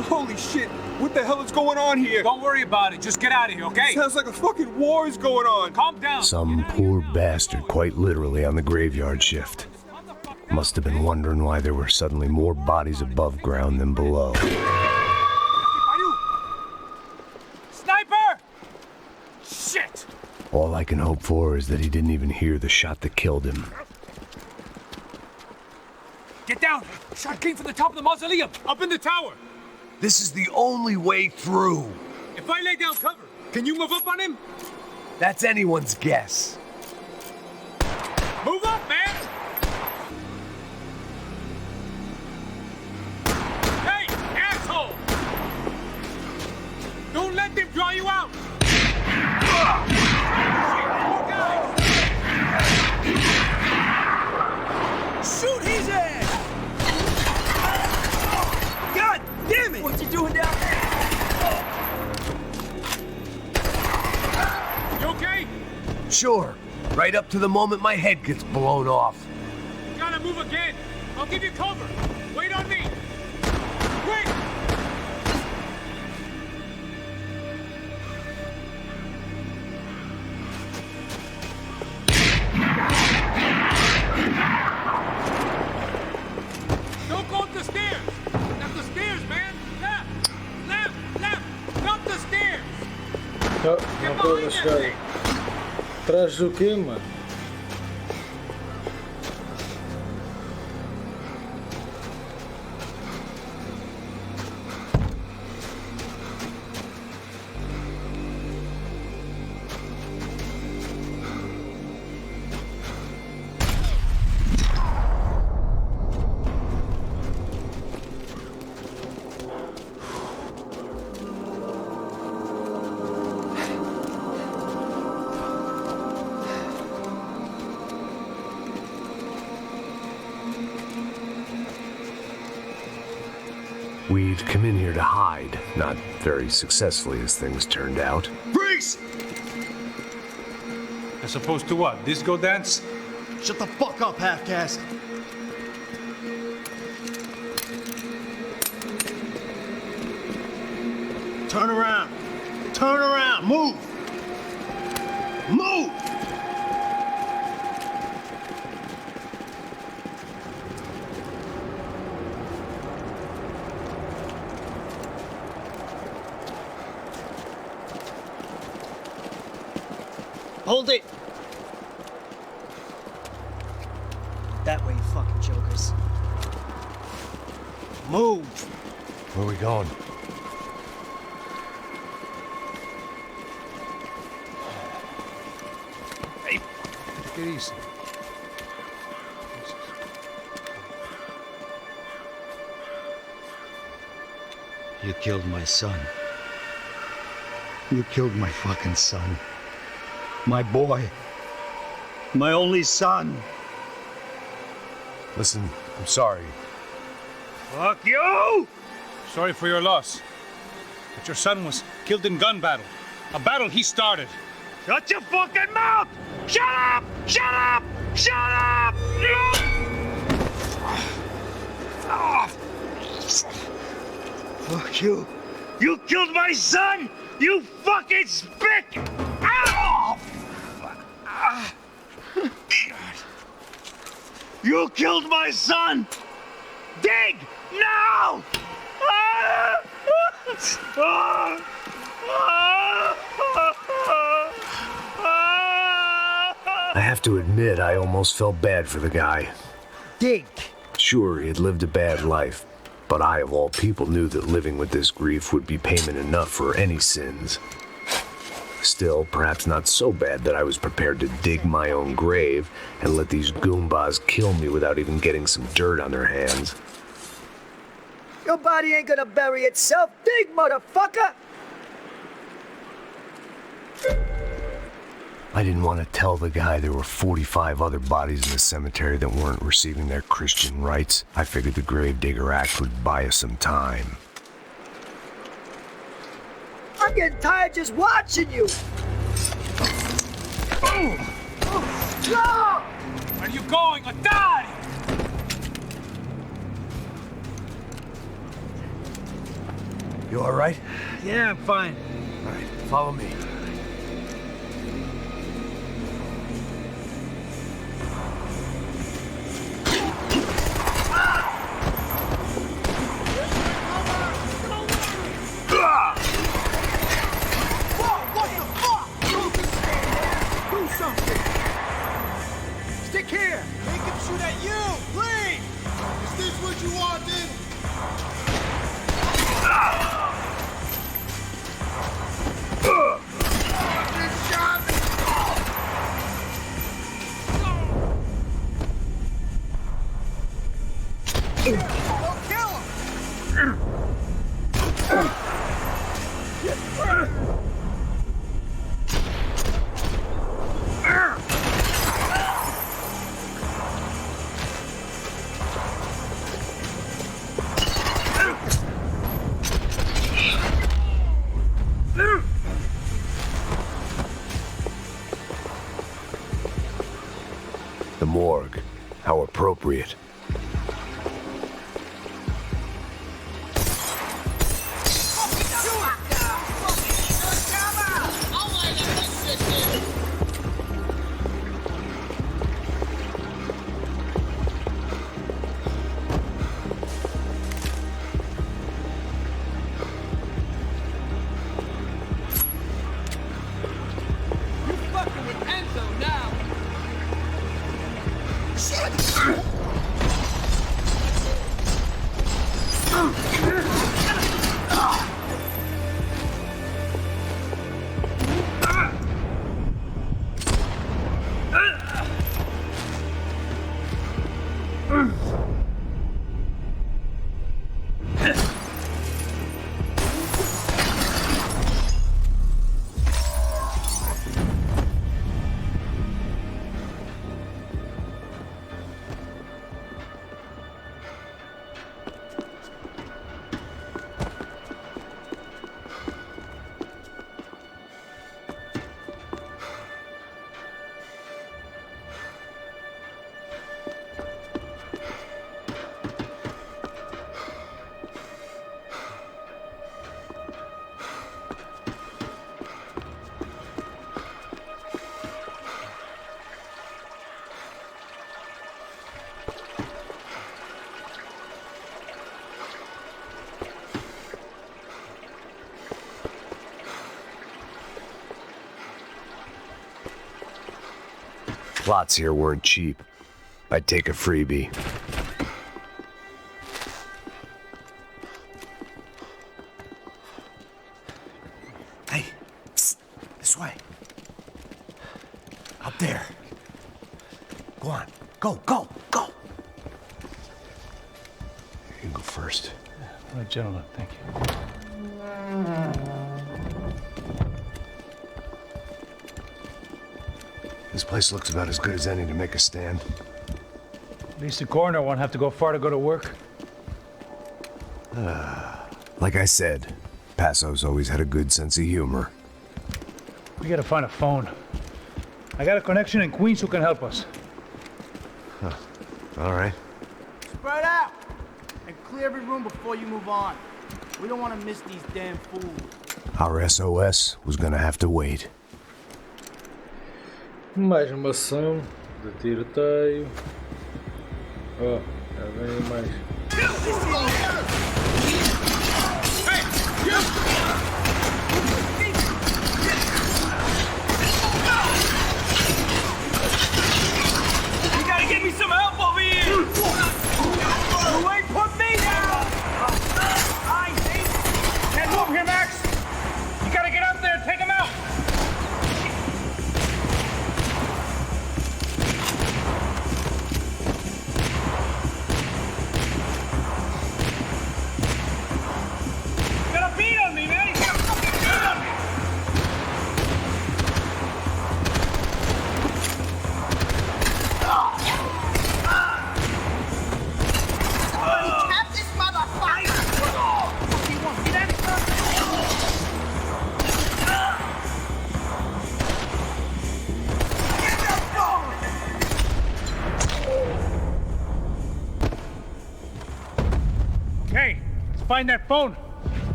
J: Holy shit! What the hell is going on here?
M: Don't worry about it. Just get out of here, okay?
J: Sounds like a fucking war is going on.
M: Calm down.
B: Some poor bastard quite literally on the graveyard shift. Must have been wondering why there were suddenly more bodies above ground than below.
M: Sniper! Shit!
B: All I can hope for is that he didn't even hear the shot that killed him.
M: Get down! Shot came from the top of the mausoleum, up in the tower.
F: This is the only way through.
M: If I lay down cover, can you move up on him?
F: That's anyone's guess.
M: Move up, man! Hey, asshole! Don't let them draw you out!
O: Shoot his ass! God damn it! What you doing down there?
M: You okay?
F: Sure. Right up to the moment my head gets blown off.
M: Gotta move again. I'll give you cover. Wait on me. Quick! Don't go up the stairs. That's the stairs, man. Left, left, left. Up the stairs.
A: Não estou a chegar. Traz o quê, mano?
B: We'd come in here to hide, not very successfully as things turned out.
K: Freeze!
M: As opposed to what? Disco dance?
L: Shut the fuck up, half-caste. Turn around. Turn around. Move. Move! Hold it. That way, you fucking jokers. Move!
B: Where are we going?
H: Hey, take it easy.
L: You killed my son. You killed my fucking son. My boy. My only son.
B: Listen, I'm sorry.
H: Fuck you! Sorry for your loss. But your son was killed in gun battle. A battle he started. Shut your fucking mouth! Shut up! Shut up! Shut up!
L: Fuck you. You killed my son! You fucking spick! Ow! You killed my son! Dig! Now!
B: I have to admit, I almost felt bad for the guy.
L: Dig!
B: Sure, he had lived a bad life, but I, of all people, knew that living with this grief would be payment enough for any sins. Still, perhaps not so bad that I was prepared to dig my own grave and let these goombas kill me without even getting some dirt on their hands.
L: Your body ain't gonna bury itself. Dig, motherfucker!
B: I didn't want to tell the guy there were 45 other bodies in the cemetery that weren't receiving their Christian rites. I figured the Gravedigger Act would buy us some time.
L: I'm getting tired just watching you!
M: Where are you going? Otário!
B: You all right?
F: Yeah, I'm fine.
B: All right, follow me.
K: Stick here! Make him shoot at you, please! Is this what you wanted? Don't kill him!
B: The morgue. How appropriate. Plots here weren't cheap. I'd take a freebie.
Q: Hey, psst, this way. Up there. Go on. Go, go, go.
B: You go first.
H: All right, gentlemen, thank you.
B: This place looks about as good as any to make a stand.
H: At least the coroner won't have to go far to go to work.
B: Like I said, Passo's always had a good sense of humor.
H: We gotta find a phone. I got a connection in Queens who can help us.
B: Huh. All right.
R: Spread out and clear every room before you move on. We don't want to miss these damn fools.
B: Our SOS was gonna have to wait.
A: Mais uma ação de tiroteio. Ó, já vem mais.
M: You gotta get me some help over here! You ain't put me down!
H: Can't move here, Max! You gotta get up there and take him out! You got a beat on me, man! You got a fucking beat on me!
E: Tap this motherfucker!
H: Okay, let's find that phone.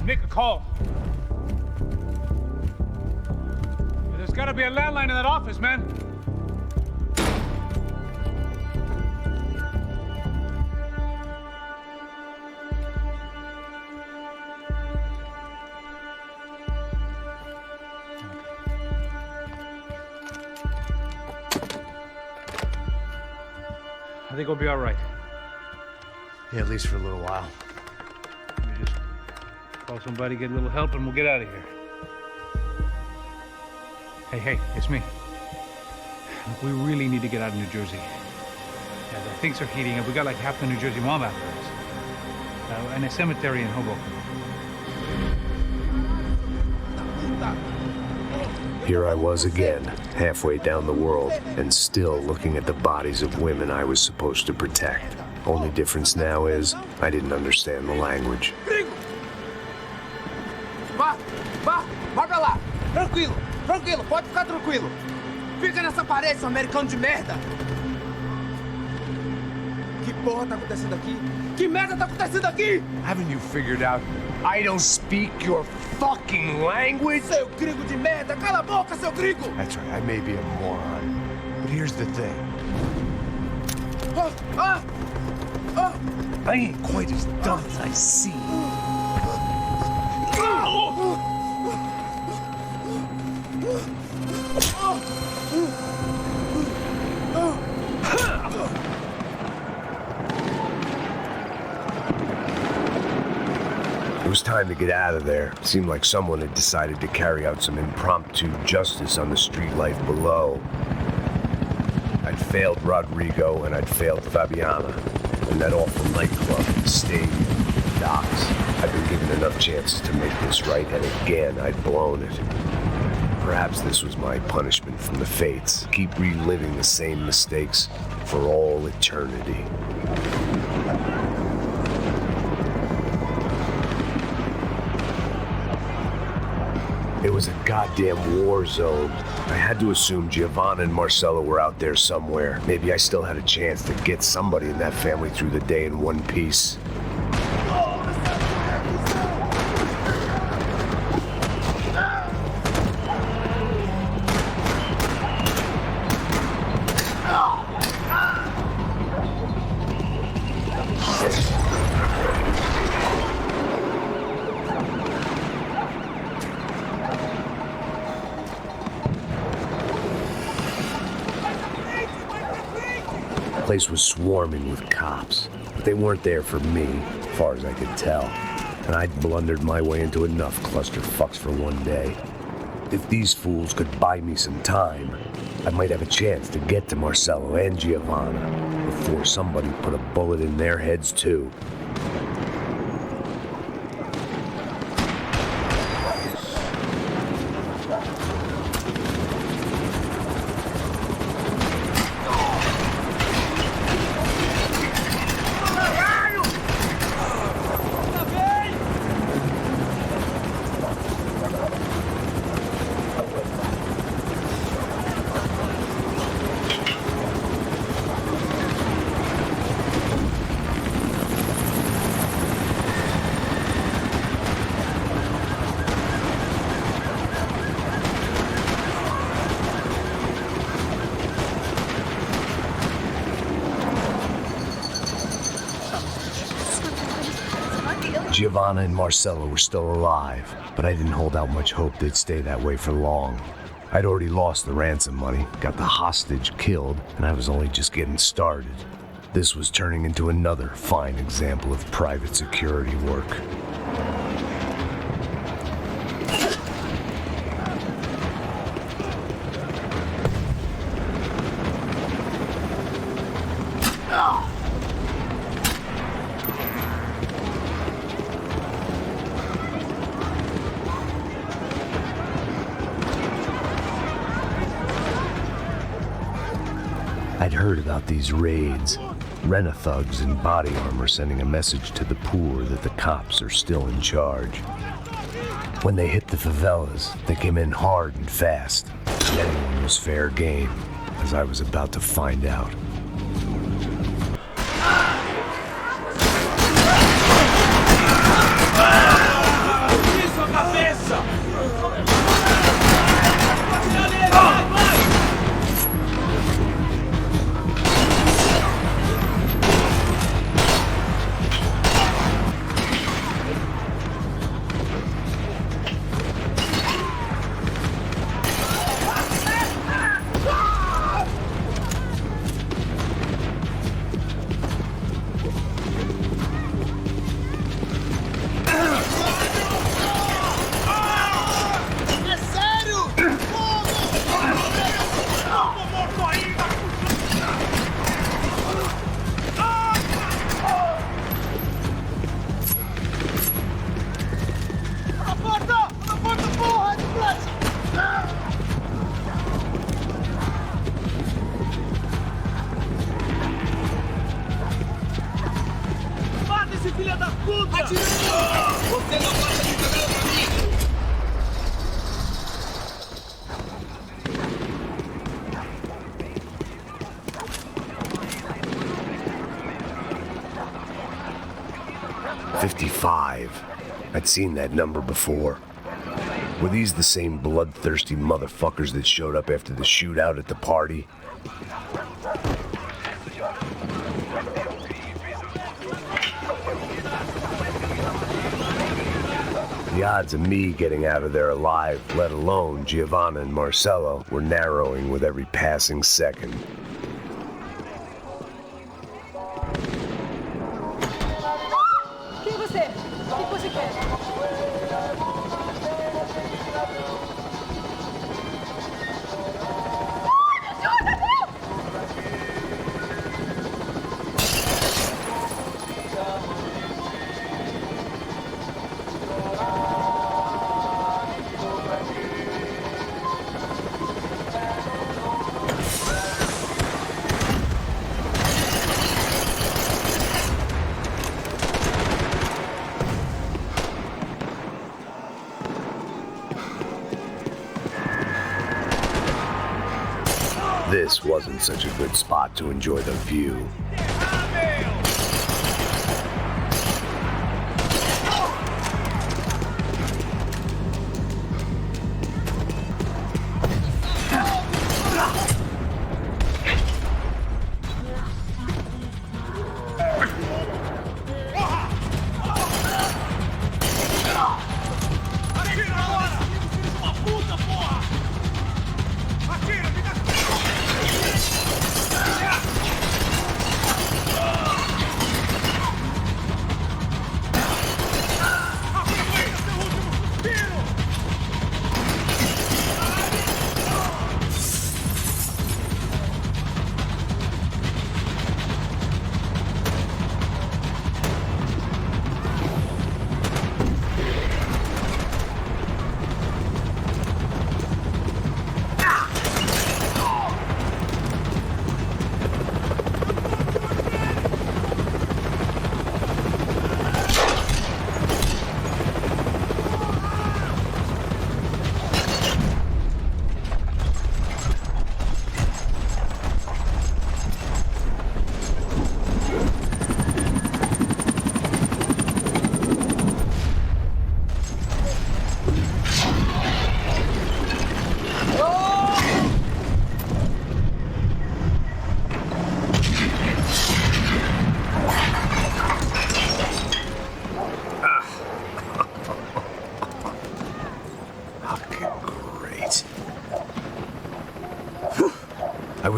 H: Make a call. There's gotta be a landline in that office, man. I think we'll be all right.
B: Yeah, at least for a little while.
H: Let me just call somebody, get a little help, and we'll get out of here. Hey, it's me. Look, we really need to get out of New Jersey. Yeah, things are heating up. We got like half the New Jersey mob after us. And a cemetery in Hoboken.
B: Here I was again, halfway down the world, and still looking at the bodies of women I was supposed to protect. Only difference now is, I didn't understand the language.
R: Vai pra lá. Tranquilo, pode ficar tranquilo. Fica nessa parede, seu americano de merda. Que porra tá acontecendo aqui? Que merda tá acontecendo aqui?
Q: Haven't you figured out I don't speak your fucking language?
R: Seu gringo de merda, cala a boca, seu gringo!
Q: That's right, I may be a moron, but here's the thing. I ain't quite as dumb as I seem.
B: It was time to get out of there. It seemed like someone had decided to carry out some impromptu justice on the street life below. I'd failed Rodrigo and I'd failed Fabiana. And that awful nightclub, the stadium, the docks. I'd been given enough chances to make this right, and again, I'd blown it. Perhaps this was my punishment from the fates. Keep reliving the same mistakes for all eternity. It was a goddamn war zone. I had to assume Giovanna and Marcella were out there somewhere. Maybe I still had a chance to get somebody in that family through the day in one piece. place was swarming with cops, but they weren't there for me, as far as I could tell. And I'd blundered my way into enough clusterfucks for one day. If these fools could buy me some time, I might have a chance to get to Marcello and Giovanna before somebody put a bullet in their heads too. Giovanna and Marcello were still alive, but I didn't hold out much hope they'd stay that way for long. I'd already lost the ransom money, got the hostage killed, and I was only just getting started. This was turning into another fine example of private security work. I'd heard about these raids. Rent-a-thugs in body armor sending a message to the poor that the cops are still in charge. When they hit the favelas, they came in hard and fast. Anyone was fair game, as I was about to find out. I'd seen that number before. Were these the same bloodthirsty motherfuckers that showed up after the shootout at the party? The odds of me getting out of there alive, let alone Giovanna and Marcello, were narrowing with every passing second. This wasn't such a good spot to enjoy the view.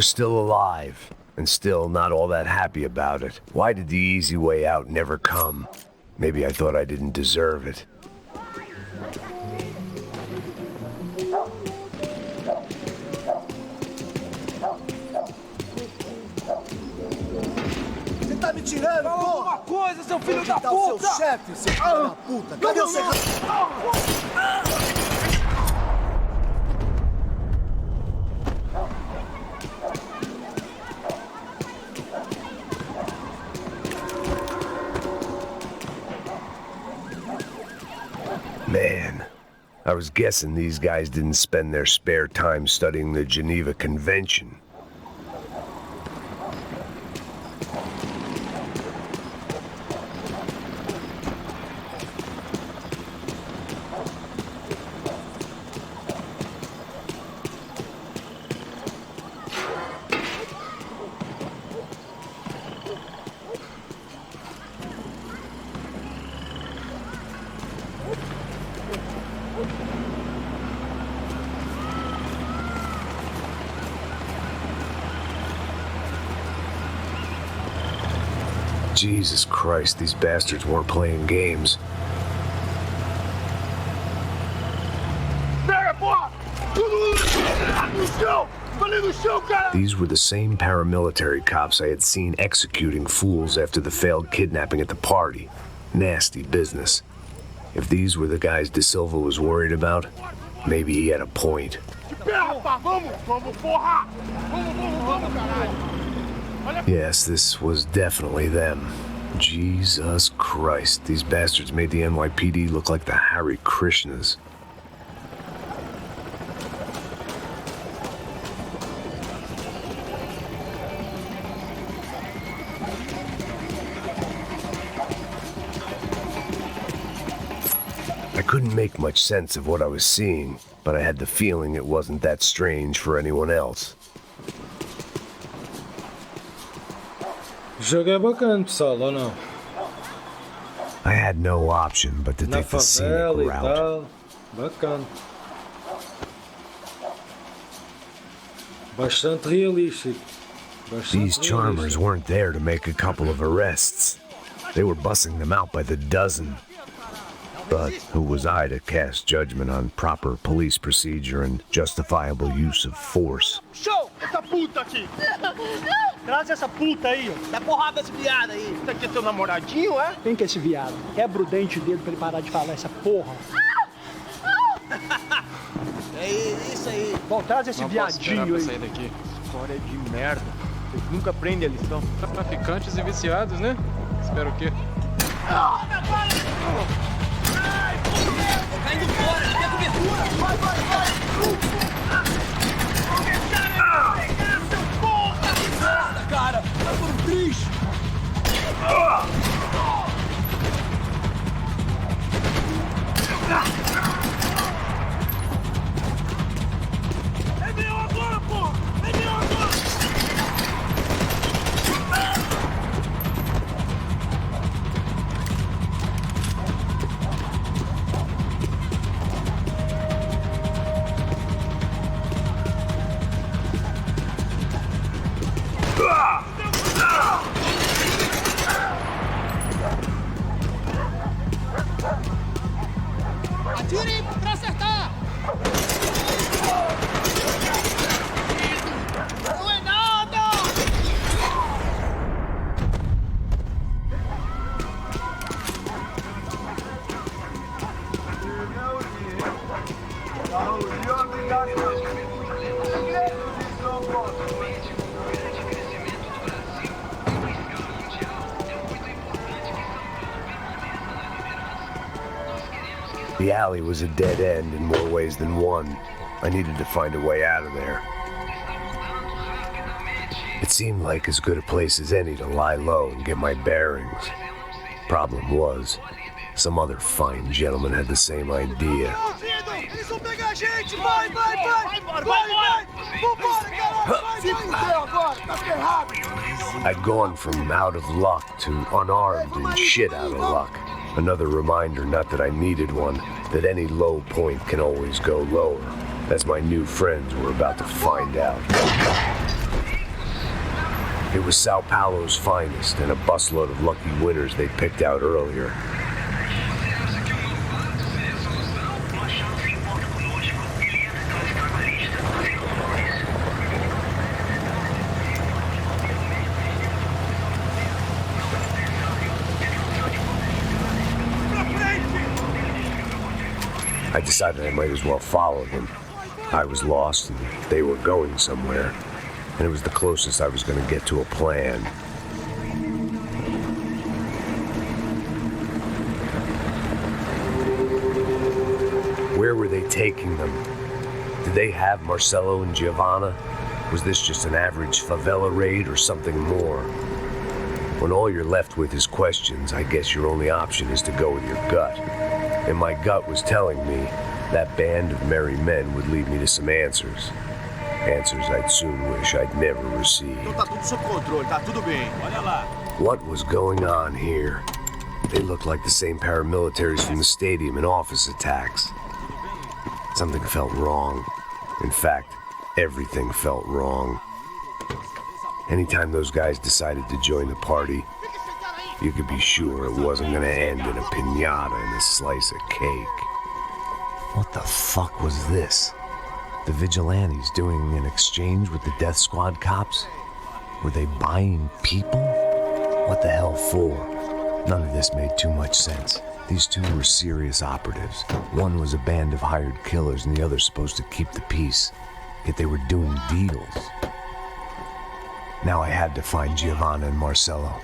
B: was still alive, and still not all that happy about it. Why did the easy way out never come? Maybe I thought I didn't deserve it.
L: Você tá me tirando, porra?
R: Alguma coisa, seu filho da
L: Onde tá o
R: puta!
L: seu chefe, seu filho da puta? Cadê o seu...
B: Man, I was guessing these guys didn't spend their spare time studying the Geneva Convention. Jesus Christ, these bastards weren't playing games. These were the same paramilitary cops I had seen executing fools after the failed kidnapping at the party. Nasty business. If these were the guys De Silva was worried about, maybe he had a point. Yes, this was definitely them. Jesus Christ, these bastards made the NYPD look like the Hare Krishnas. I couldn't make much sense of what I was seeing, but I had the feeling it wasn't that strange for anyone else.
A: O jogo é bacana, pessoal, ou não?
B: I had no option but to
A: Na
B: take the scenic
A: favela e
B: route.
A: tal. Bacana. Bastante realístico.
B: These charmers weren't there to make a couple of arrests. They were bussing them out by the dozen. But who was I to cast judgment on proper police procedure and justifiable use of force?
R: Show! Essa puta aqui! Traz essa puta aí, ó. Dá porrada esse viado aí. Isso aqui é teu namoradinho, é?
L: Quem que é esse viado? Quebra o dente dele pra ele parar de falar essa porra.
R: É isso aí.
L: Bom, traz esse viadinho aí.
S: Sair daqui. História de merda. Vocês nunca aprendem a lição. Traficantes e viciados, né? Espero o quê?
R: Tô caindo fora, cadê a cobertura? Vai, vai, vai! Pegar seu porra! Que merda, cara! Eu tô triste! É meu agora, porra! É meu agora!
M: Atire pra acertar! Não é nada!
B: The alley was a dead end in more ways than one. I needed to find a way out of there. It seemed like as good a place as any to lie low and get my bearings. Problem was, some other fine gentleman had the same idea.
R: Eles vão pegar a gente! Vai, vai, vai! Vai, vai! Vambora, caralho! Se fudeu agora! Tá ferrado!
B: I'd gone from out of luck to unarmed and shit out of luck. Another reminder, not that I needed one, that any low point can always go lower, as my new friends were about to find out. It was Sao Paulo's finest and a busload of lucky winners they picked out earlier. I decided I might as well follow them. I was lost and they were going somewhere, and it was the closest I was going to get to a plan. Where were they taking them? Did they have Marcelo and Giovanna? Was this just an average favela raid or something more? When all you're left with is questions, I guess your only option is to go with your gut. And my gut was telling me that band of merry men would lead me to some answers. Answers I'd soon wish I'd never received. What was going on here? They looked like the same paramilitaries from the stadium in office attacks. Something felt wrong. In fact, everything felt wrong. Anytime those guys decided to join the party, you could be sure it wasn't going to end in a piñata and a slice of cake. What the fuck was this? The vigilantes doing an exchange with the death squad cops? Were they buying people? What the hell for? None of this made too much sense. These two were serious operatives. One was a band of hired killers and the other supposed to keep the peace. Yet they were doing deals. Now I had to find Giovanna and Marcelo.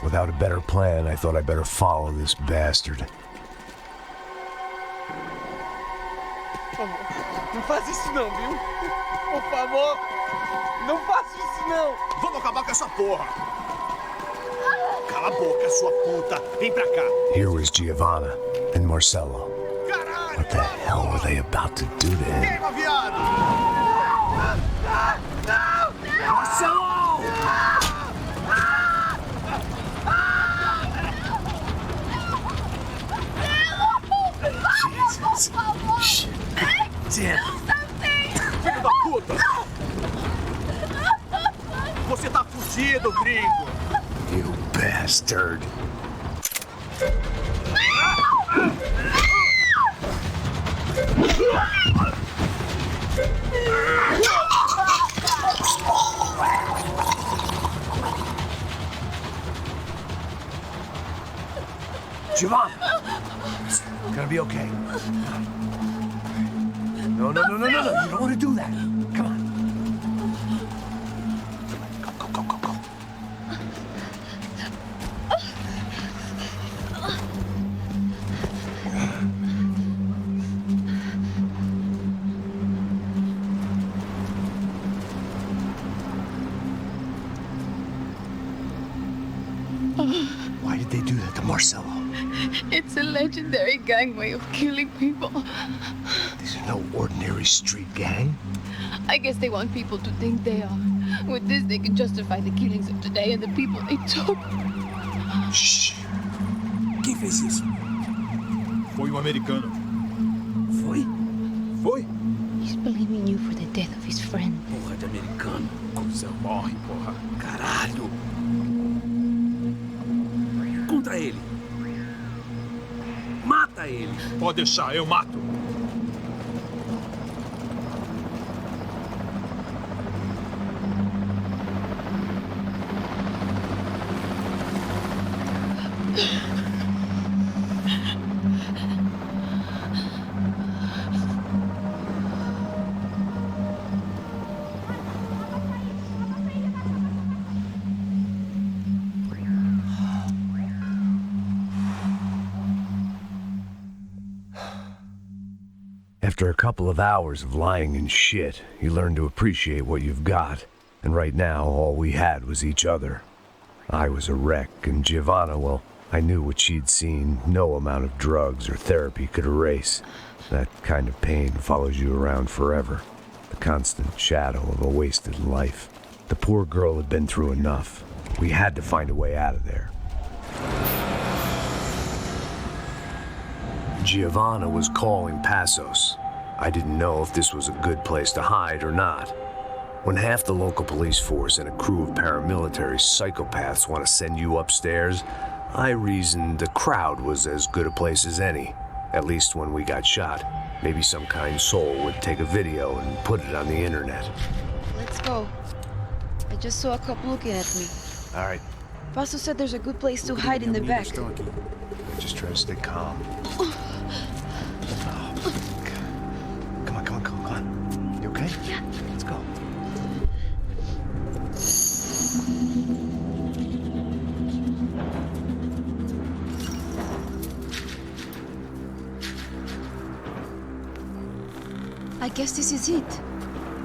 B: Without a better plan, I thought I'd better follow this bastard.
R: Não faz isso não, viu? Por favor, não faça isso não.
K: Vamos acabar com essa porra. Cala a boca, sua puta. Vem pra cá.
B: Here was Giovanna and Marcelo. What the hell were they about to do to him?
K: Queima, viado! Não! Marcelo! Jesus. Shit. Damn. Filho da puta! Você tá fudido, gringo!
B: You bastard. Giovanna! It's gonna be okay. No. You don't want to do that. Come on. Go. Why did they do that to Marcelo?
T: It's a legendary gang way of killing people.
B: These are no ordinary street gang.
T: I guess they want people to think they are. With this, they can justify the killings of today and the people they took.
K: Shh. Quem fez isso?
H: Foi um americano.
K: Foi?
T: He's blaming you for the death of his friend.
K: Porra de americano. Coisa morre, porra. Caralho. Contra ele. Mata ele.
H: Pode deixar, eu mato.
B: After a couple of hours of lying in shit, you learn to appreciate what you've got. And right now, all we had was each other. I was a wreck, and Giovanna, well, I knew what she'd seen no amount of drugs or therapy could erase. That kind of pain follows you around forever. The constant shadow of a wasted life. The poor girl had been through enough. We had to find a way out of there. Giovanna was calling Passos. I didn't know if this was a good place to hide or not. When half the local police force and a crew of paramilitary psychopaths want to send you upstairs, I reasoned the crowd was as good a place as any. At least when we got shot. Maybe some kind soul would take a video and put it on the internet.
T: Let's go. I just saw a couple looking at me.
B: All right,
T: Paso said there's a good place to hide in the back.
B: just try to stay calm. Come on. You okay?
T: Yeah.
B: Let's go.
T: I guess this is it.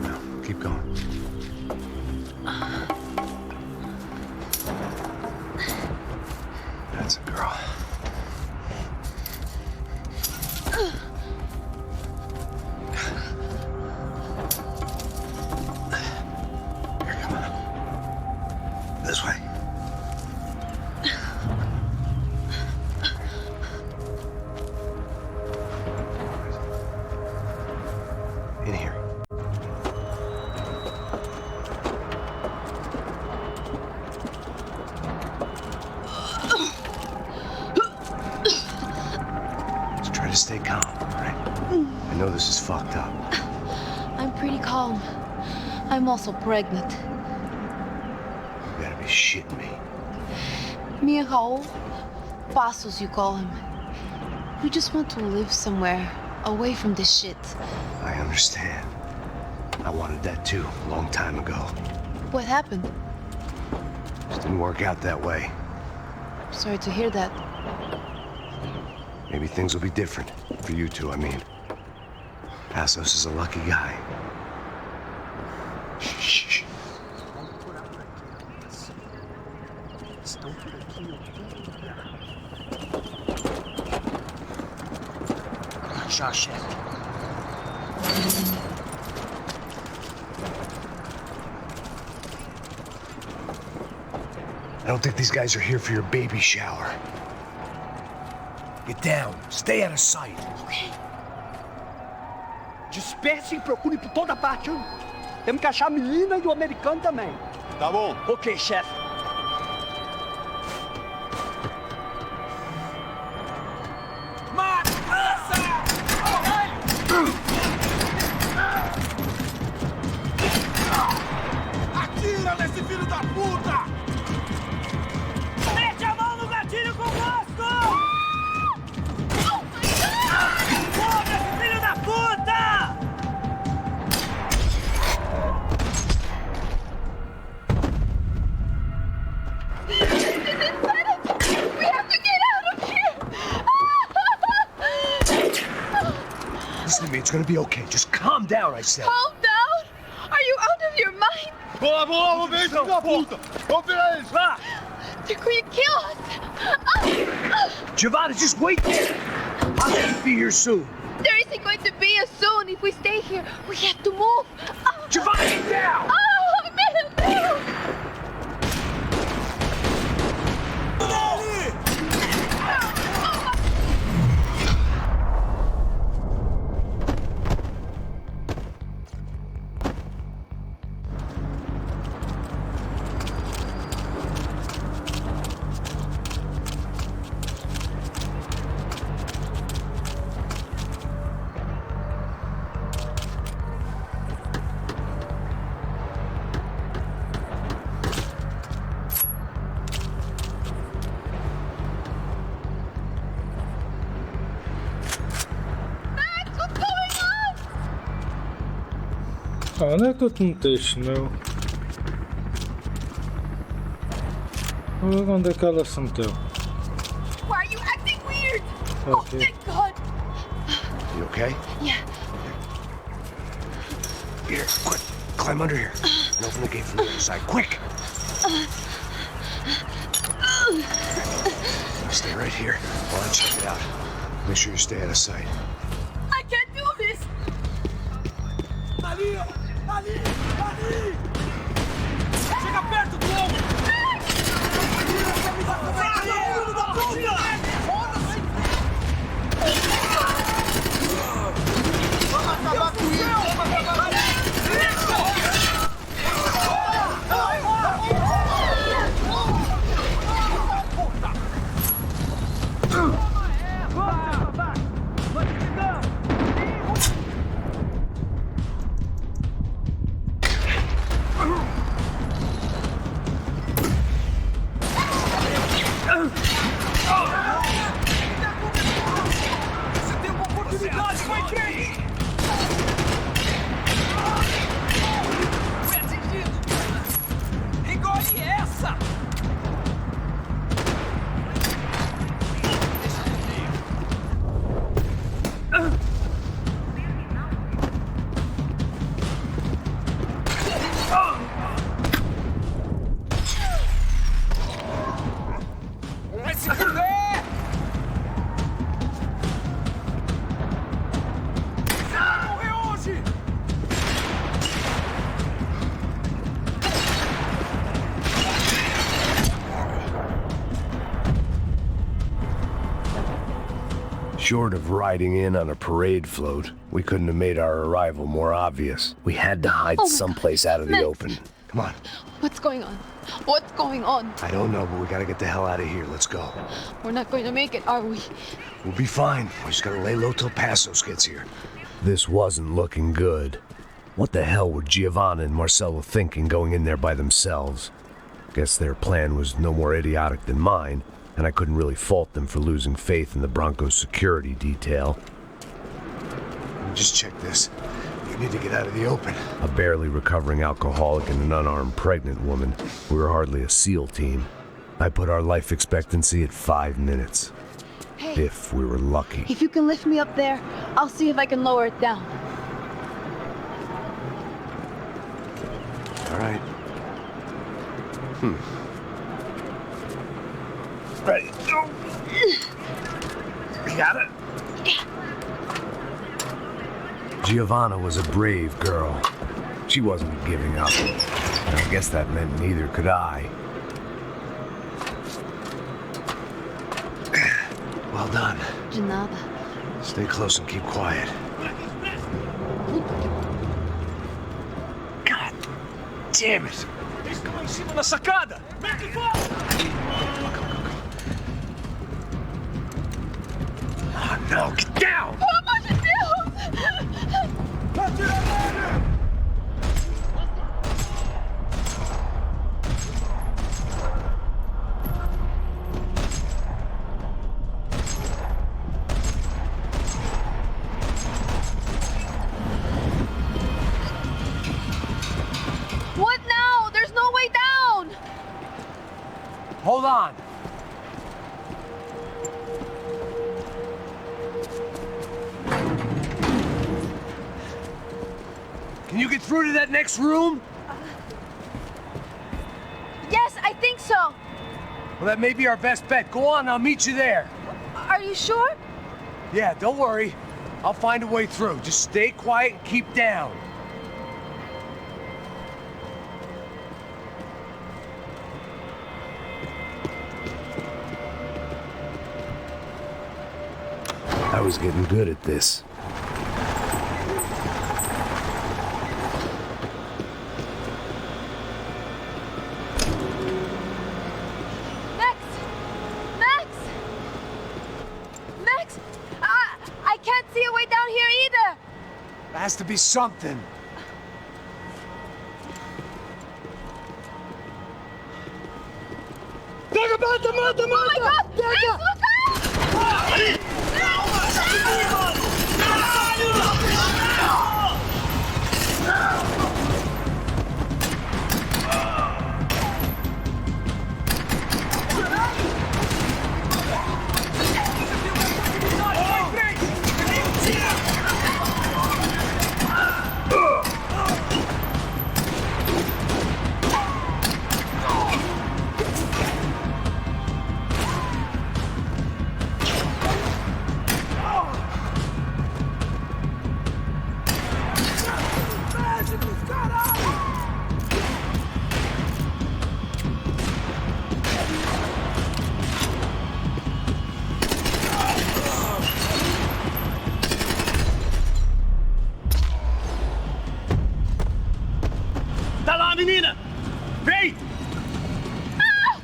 B: No, keep going. That's a girl. Here, come on. This way. In here. Just try to stay calm, all right? I know this is fucked up.
T: I'm pretty calm. I'm also pregnant.
B: You gotta be shitting me.
T: Me and Raul, Pasos you call him. We just want to live somewhere, away from this shit.
B: I understand. I wanted that too, a long time ago.
T: What happened?
B: Just didn't work out that way.
T: Sorry to hear that.
B: Maybe things will be different. For you two, I mean. Pasos is a lucky guy. Shh.
L: Shawshank.
B: I don't think these guys are here for your baby shower. Get down. Stay out of sight.
L: Ok. Disperse e procure por toda parte. Hein? Temos que achar a menina e o americano também.
J: Tá bom.
L: Ok, chefe.
K: Atira nesse filho da puta!
R: Mete a mão no gatilho com gosto! Foda esse filho da puta!
T: We have to get out of here!
B: Listen to me, it's gonna be okay. Just calm down, I said.
T: Calm down? Are you out of your mind?
J: Vamos ver esse filho da puta! Vamos virar eles, vá!
T: They're going to kill us!
B: Giovanna, just wait there. I'll have to be here soon.
T: There isn't going to be a soon if we stay here. We have to move.
B: Giovanna, get down!
T: Oh, meu!
A: Onde é que eu te meteste, meu? Onde é que ela se meteu?
T: Why are you acting weird?
A: Okay.
T: Oh, thank God.
B: You okay?
T: Yeah.
B: Here, quick. Climb under here. And open the gate from the other side. Quick! Stay right here while I check it out. Make sure you stay out of sight.
T: I can't do this.
R: Ali! Ali! Ali! Chega perto do ombro! Filho da puta! Vamos acabar com isso!
B: Short of riding in on a parade float, we couldn't have made our arrival more obvious. We had to hide someplace out of the open. Come on.
T: What's going on? What's going on?
B: I don't know, but we gotta get the hell out of here. Let's go.
T: We're not going to make it, are we?
B: We'll be fine. We just gotta lay low till Passos gets here. This wasn't looking good. What the hell were Giovanna and Marcello thinking going in there by themselves? Guess their plan was no more idiotic than mine, and I couldn't really fault them for losing faith in the Broncos' security detail. Just check this. We need to get out of the open. A barely recovering alcoholic and an unarmed pregnant woman. We were hardly a SEAL team. I put our life expectancy at 5 minutes.
T: Hey,
B: if we were lucky.
T: if you can lift me up there, I'll see if I can lower it down.
B: All right.
K: Ready? Go. You got it?
B: Giovanna was a brave girl. She wasn't giving up. And I guess that meant neither could I. Well done.
T: De nada.
B: Stay close and keep quiet.
K: God damn it!
F: Estão em cima da sacada!
K: Oh no, get down!
T: Pelo amor de Deus! What now? There's no way down!
Q: Hold on. Can you get through to that next room?
T: Yes, I think so.
Q: Well, that may be our best bet. Go on, I'll meet you there.
T: Are you sure?
Q: Yeah, don't worry. I'll find a way through. Just stay quiet and keep down.
B: I was getting good at this.
T: Max! Max! Max! I can't see a way down here either!
Q: There has to be something.
T: Oh my God! Max, look out!
K: Tá lá, menina! Vem!
T: Ah!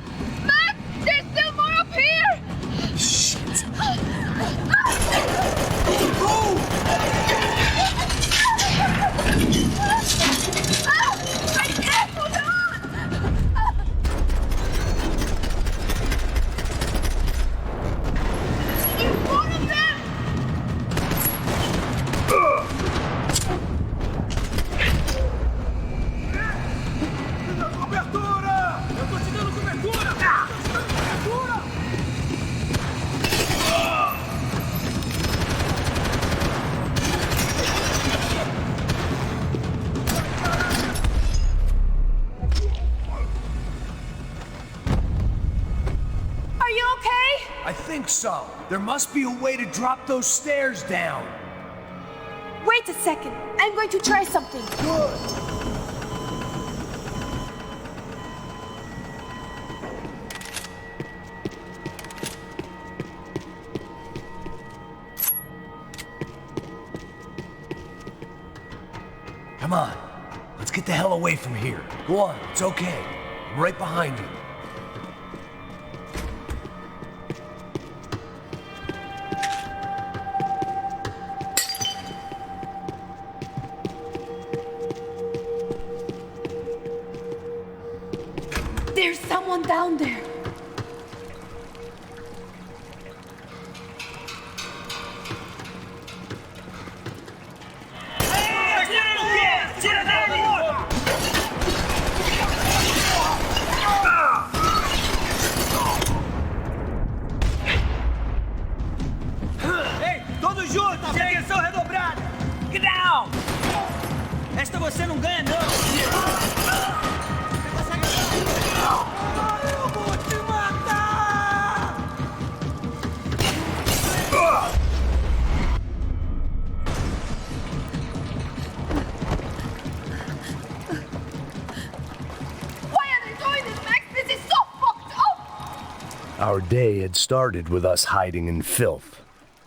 T: Max! There's still more up here!
K: Shit!
T: I can't hold on! There's one of them!
K: Cobertura! Eu tô te dando cobertura! Cobertura!
T: Are you okay?
Q: I think so. There must be a way to drop those stairs down.
T: Wait a second. I'm going to try something.
Q: Good. Come on. Let's get the hell away from here. Go on, it's okay. I'm right behind you.
T: There's someone down there.
O: Ei, todos juntos, atenção redobrada. Get down! Esta você não ganha, não. Eu vou te matar!
E: Why are they doing this, Max? This is so fucked up!
B: Our day had started with us hiding in filth,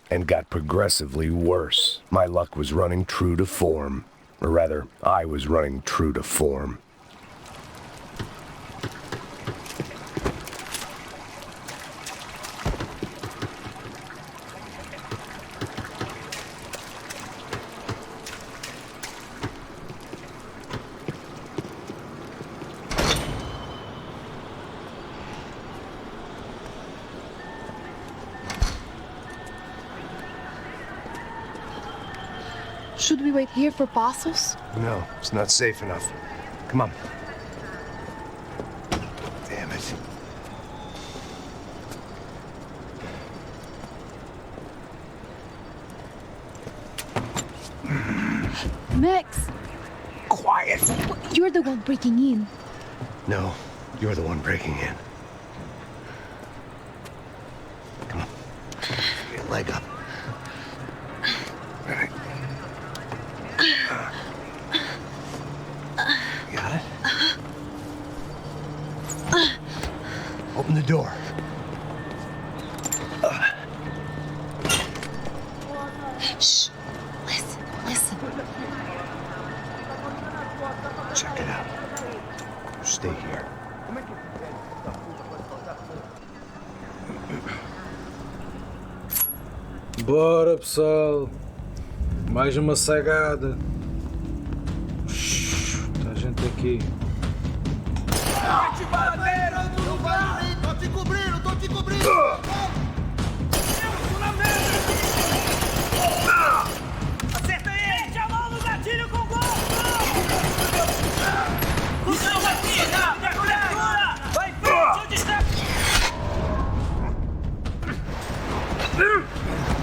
B: and got progressively worse. My luck was running true to form. Or rather, I was running true to form.
T: Should we wait here for Passos?
B: No, it's not safe enough. Come on. Damn it.
T: Max!
B: Quiet!
T: You're the one breaking in.
B: No, you're the one breaking in. Come on. Get your leg up. All right. Got it? Open the door.
T: Shh. Listen.
B: Check it out. Stay here.
A: Bora, pessoal. Mais uma sagada. Tá gente aqui.
R: Tô te cobrindo!
O: Acerta ele! Mete a mão no gatilho com gosto! Puxa o gatilho! Vai em frente, onde está?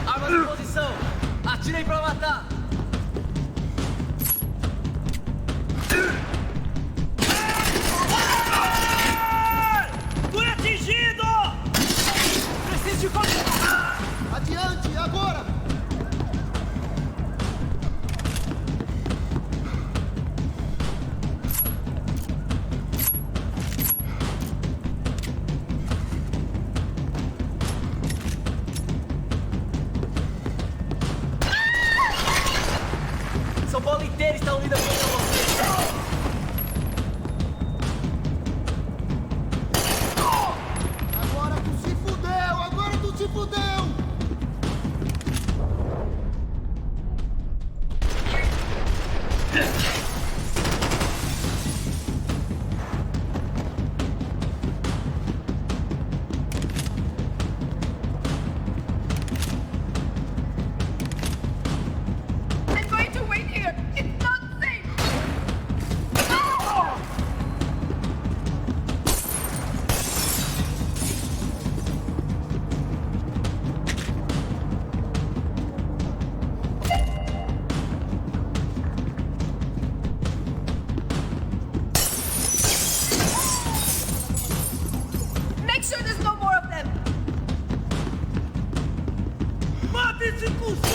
O: Arma de posição! Atirem pra matar! Fui atingido! Preciso de continuar!
R: Adiante, agora!
O: São Paulo inteira está unida contra você!
R: Agora tu se fudeu!
E: I'm going to wait here. It's not safe. Make sure there's no more of them.
O: Mata esse cuzão!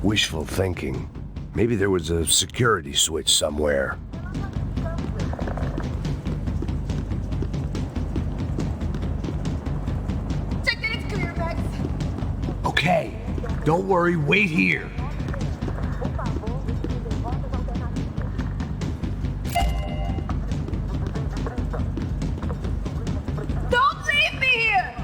B: Wishful thinking. Maybe there was a security switch somewhere.
E: Check that it's clear, Max.
B: Okay, Don't worry, wait here.
E: Don't leave me here!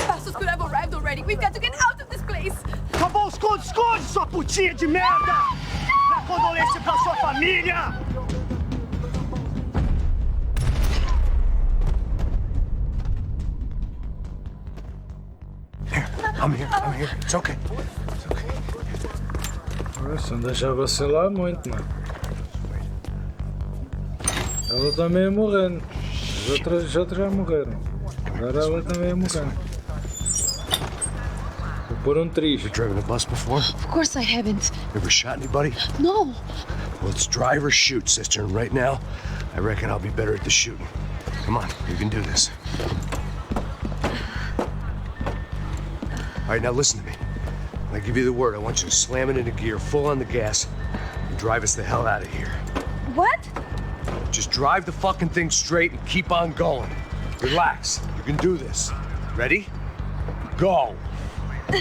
E: Passos could have arrived already. We've got to get out of this place.
L: Acabou os esconde, sua putinha de merda! Dá condolência pra sua família!
B: I'm here. It's okay.
A: Nossa, não deixa vacilar muito, mano. Ela também ia morrendo. As outras já morreram. Agora ela também ia morrendo. Vou pôr um triz.
B: You driven a bus before?
T: Of course I haven't.
B: Ever shot anybody?
T: No.
B: Well, it's drive or shoot, sister. And right now, I reckon I'll be better at the shooting. Come on, you can do this. All right, now listen to me. When I give you the word, I want you to slam it into gear, full on the gas, and drive us the hell out of here.
E: What?
B: Just drive the fucking thing straight and keep on going. Relax. You can do this. Ready? Go.
E: I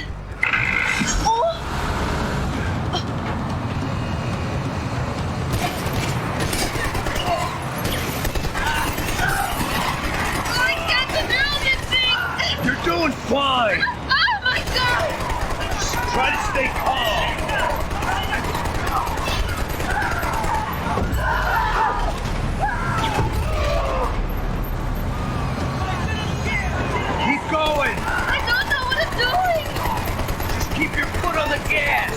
E: can't control this thing!
B: You're doing fine.
E: Oh my god!
B: Try to stay calm. Keep going.
E: I don't know what I'm doing!
B: Just keep your foot on the gas.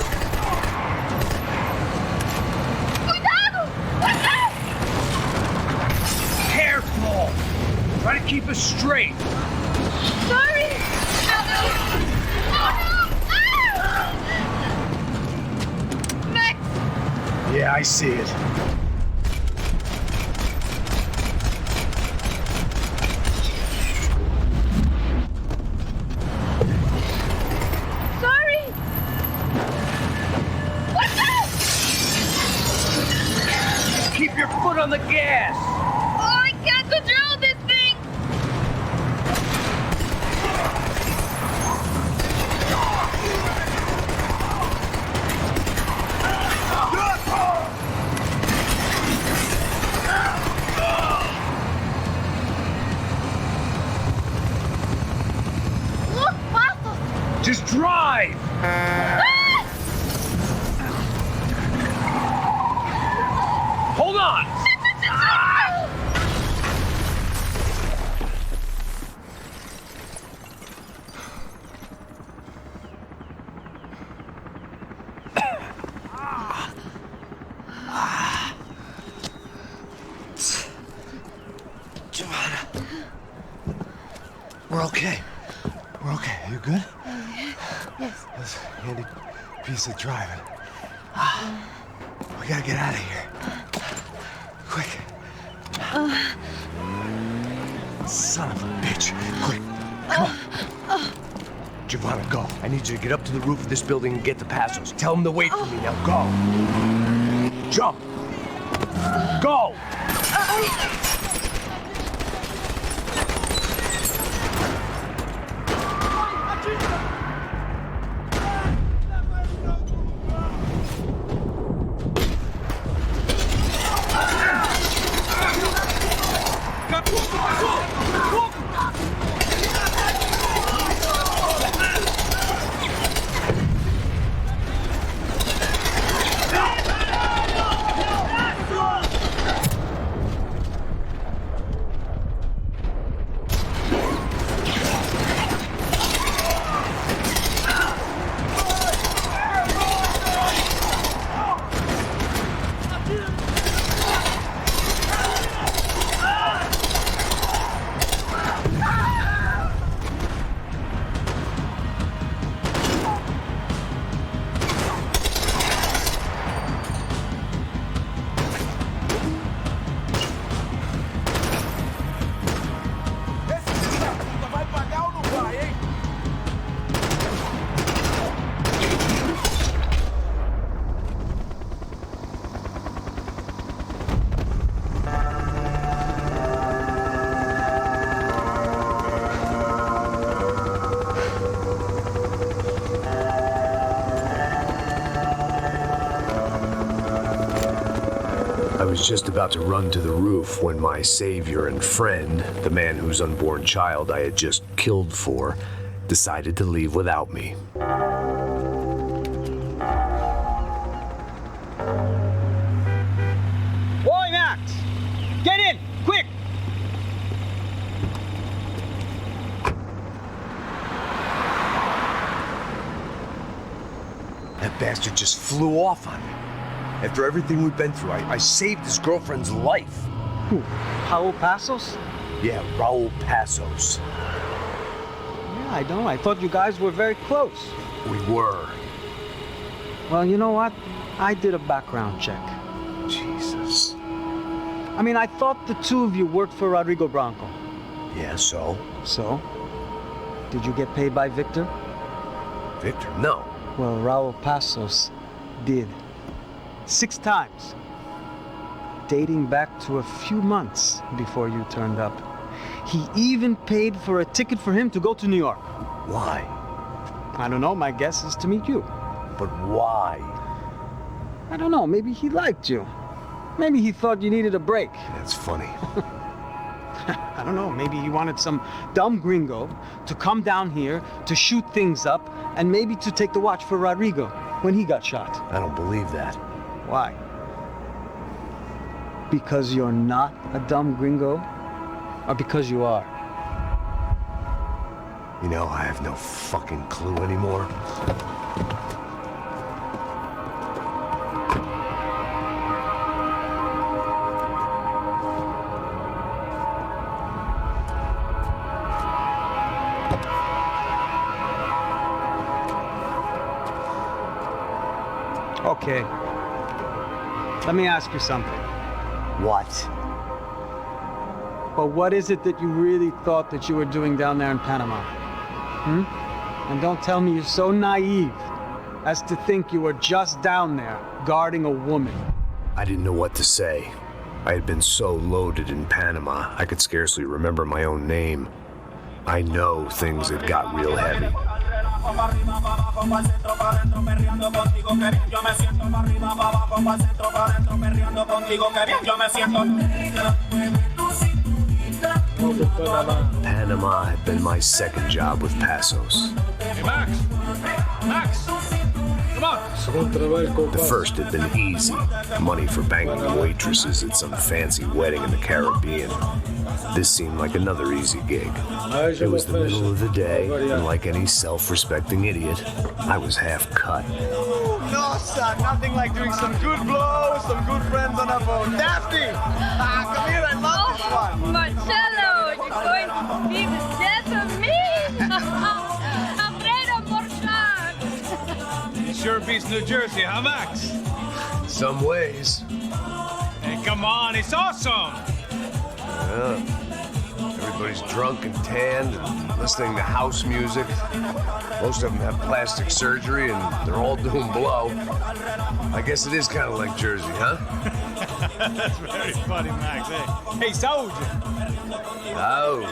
E: Cuidado! Cuidado!
B: Careful. Try to keep us straight.
E: Sorry! Oh no! Max!
B: Yeah, I see it.
E: Sorry! What's that?
B: Keep your foot on the gas.
E: Oh, I can't control this thing! Look, Passos!
B: Just drive. Hold on.
L: Giovanna. We're okay. We're okay. You good?
T: Yes.
L: That's a handy piece of driving. We gotta get out of here. Quick. Son of a bitch. Quick. Come on.
B: Giovanna, go. I need you to get up to the roof of this building and get the Passos. Tell them to wait for me. Now go. Jump. Go. I was just about to run to the roof when my savior and friend, the man whose unborn child I had just killed for, decided to leave without me.
I: Boy, Max! Get in! Quick!
Q: That bastard just flew off on me. After everything we've been through, I saved his girlfriend's life.
I: Who? Raul Passos?
Q: Yeah, Raul Passos.
I: Yeah, I know. I thought you guys were very close.
Q: We were.
I: Well, you know what? I did a background check.
Q: Jesus.
I: I mean, I thought the two of you worked for Rodrigo Branco.
Q: Yeah, so?
I: So? Did you get paid by Victor?
Q: Victor? No.
I: Well, Raul Passos did. 6 times. Dating back to a few months before you turned up. He even paid for a ticket for him to go to New York.
Q: Why?
I: I don't know. My guess is to meet you.
Q: But why?
I: I don't know. Maybe he liked you. Maybe he thought you needed a break.
Q: That's funny.
I: I don't know. Maybe he wanted some dumb gringo to come down here to shoot things up and maybe to take the watch for Rodrigo when he got shot.
Q: I don't believe that.
I: Why? Because you're not a dumb gringo? Or because you are?
Q: You know, I have no fucking clue anymore.
I: Okay. Let me ask you something.
Q: What?
I: But what is it that you really thought that you were doing down there in Panama? And don't tell me you're so naive as to think you were just down there guarding a woman.
B: I didn't know what to say. I had been so loaded in Panama, I could scarcely remember my own name. I know things had got real heavy. Panama had been my second job with Passos.
H: Hey, Max! Max! Come on!
B: The first had been easy. Money for banging waitresses at some fancy wedding in the Caribbean. This seemed like another easy gig. It was the middle of the day, and like any self-respecting idiot, I was half cut.
R: No, son, nothing like doing some good blows, some good friends on a boat. Daphne! Come here, I love this one.
E: Marcello, you're going to be the death of me. Afraid of Morshak.
H: It sure beats New Jersey, huh, Max?
B: In some ways.
H: Hey, come on, it's awesome!
B: Yeah. Everybody's drunk and tanned and listening to house music. Most of them have plastic surgery and they're all doing blow. I guess it is kind of like Jersey, huh?
H: That's very funny, Max. Hey, soldier.
B: Oh.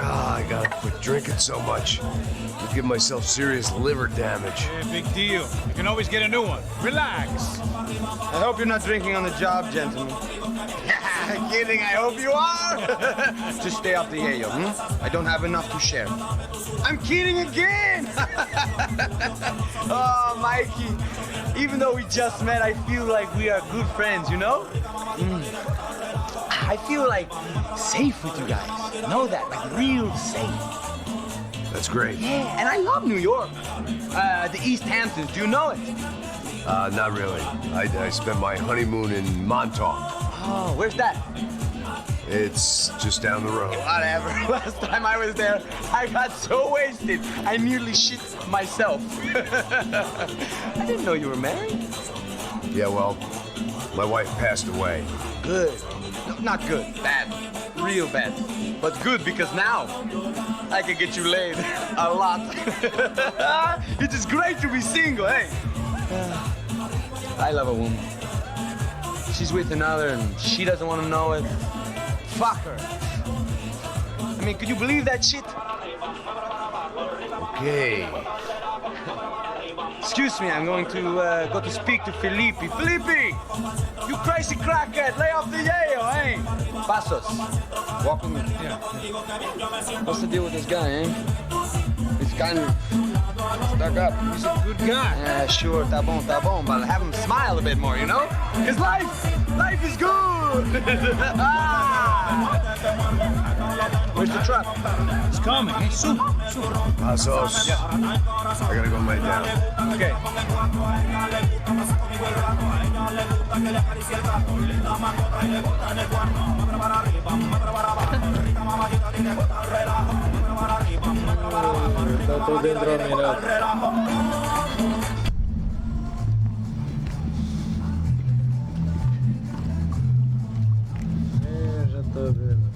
B: I gotta quit drinking so much. I'll give myself serious liver damage.
H: Yeah, big deal. You can always get a new one. Relax.
R: I hope you're not drinking on the job, gentlemen. Kidding, I hope you are. Just stay off the yayo, I don't have enough to share. I'm kidding again. Oh, Mikey, even though we just met, I feel like we are good friends, you know? I feel like safe with you guys. Know that, like real safe.
B: That's great.
R: Yeah, and I love New York. The East Hamptons, do you know it?
B: Not really. I spent my honeymoon in Montauk.
R: Oh, where's that?
B: It's just down the road.
R: Whatever. Last time I was there, I got so wasted, I nearly shit myself. I didn't know you were married.
B: Yeah, well, my wife passed away.
R: Good. No, not good. Bad. Real bad. But good because now I can get you laid a lot. It is great to be single, hey? I love a woman. She's with another and she doesn't want to know it. Fuck her. I mean, could you believe that shit?
B: Okay.
R: Excuse me, I'm going to go to speak to Felipe. Felipe! You crazy crackhead! Lay off the yayo, eh? Passos, walk with me. Yeah.
I: What's the deal with this guy, eh?
R: He's kind of stuck up.
I: He's a good guy.
R: Yeah, sure, tá bom, but have him smile a bit more, you know? Because life is good! Where's the truck?
H: It's coming, eh? Soon.
B: Passos.
H: Yeah.
B: I gotta go lay down.
H: Okay.
A: Está todo dentro da mirada. Já estou vendo.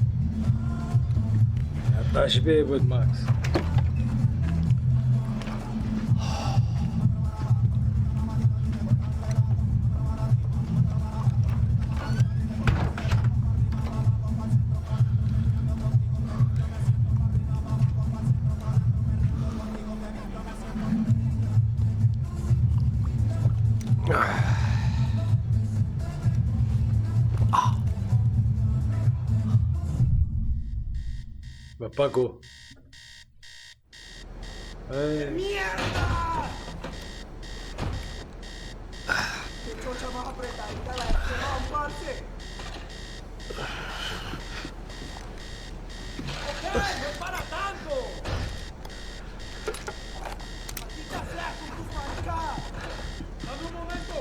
A: Já estás bêbado, Max. Me apagou.
K: ¡Mierda! ¡Qué chocha más apretadita la que va, parce! ¡Ok! ¡No es para tanto! ¡Maldita sea con tus maricadas! ¡Dame un momento!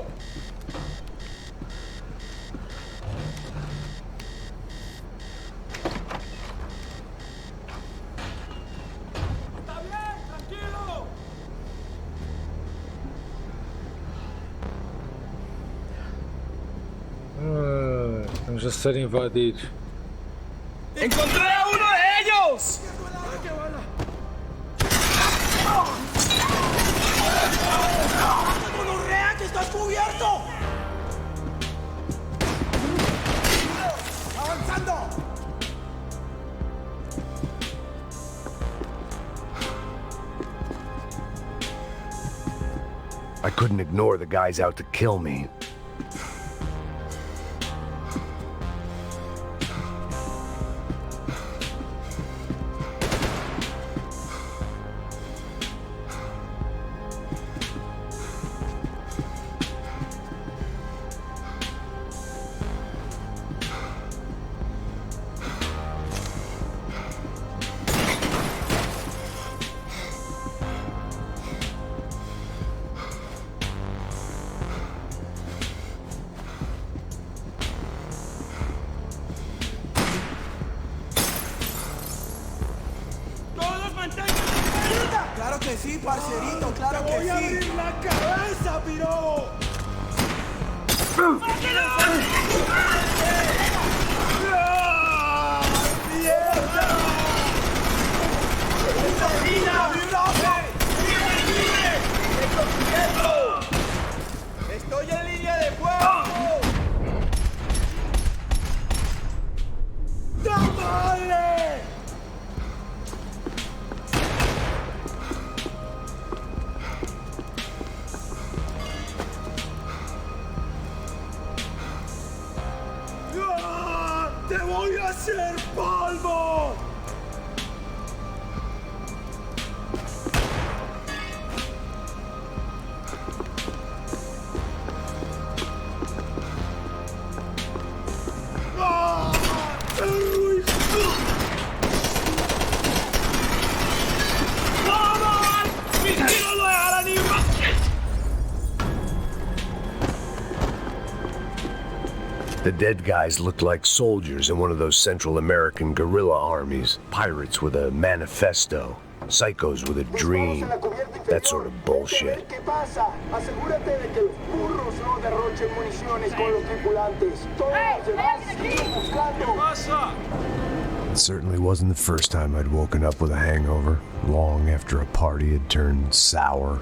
A: Estamos a ser invadidos.
O: ¡Encontré a uno de ellos!
K: ¡Gonorrea, que estás cubierto! ¡Avanzando!
B: I couldn't ignore the guys out to kill me.
K: ¡Claro que sí, parcerito! ¡Claro que sí! ¡Te voy a abrir la cabeza, piro! ¡Mierda! ¡Estoy en línea de fuego! ¡Dale! ¡Te voy a hacer polvo!
B: The dead guys looked like soldiers in one of those Central American guerrilla armies. Pirates with a manifesto. Psychos with a dream. That sort of bullshit. It certainly wasn't the first time I'd woken up with a hangover, long after a party had turned sour.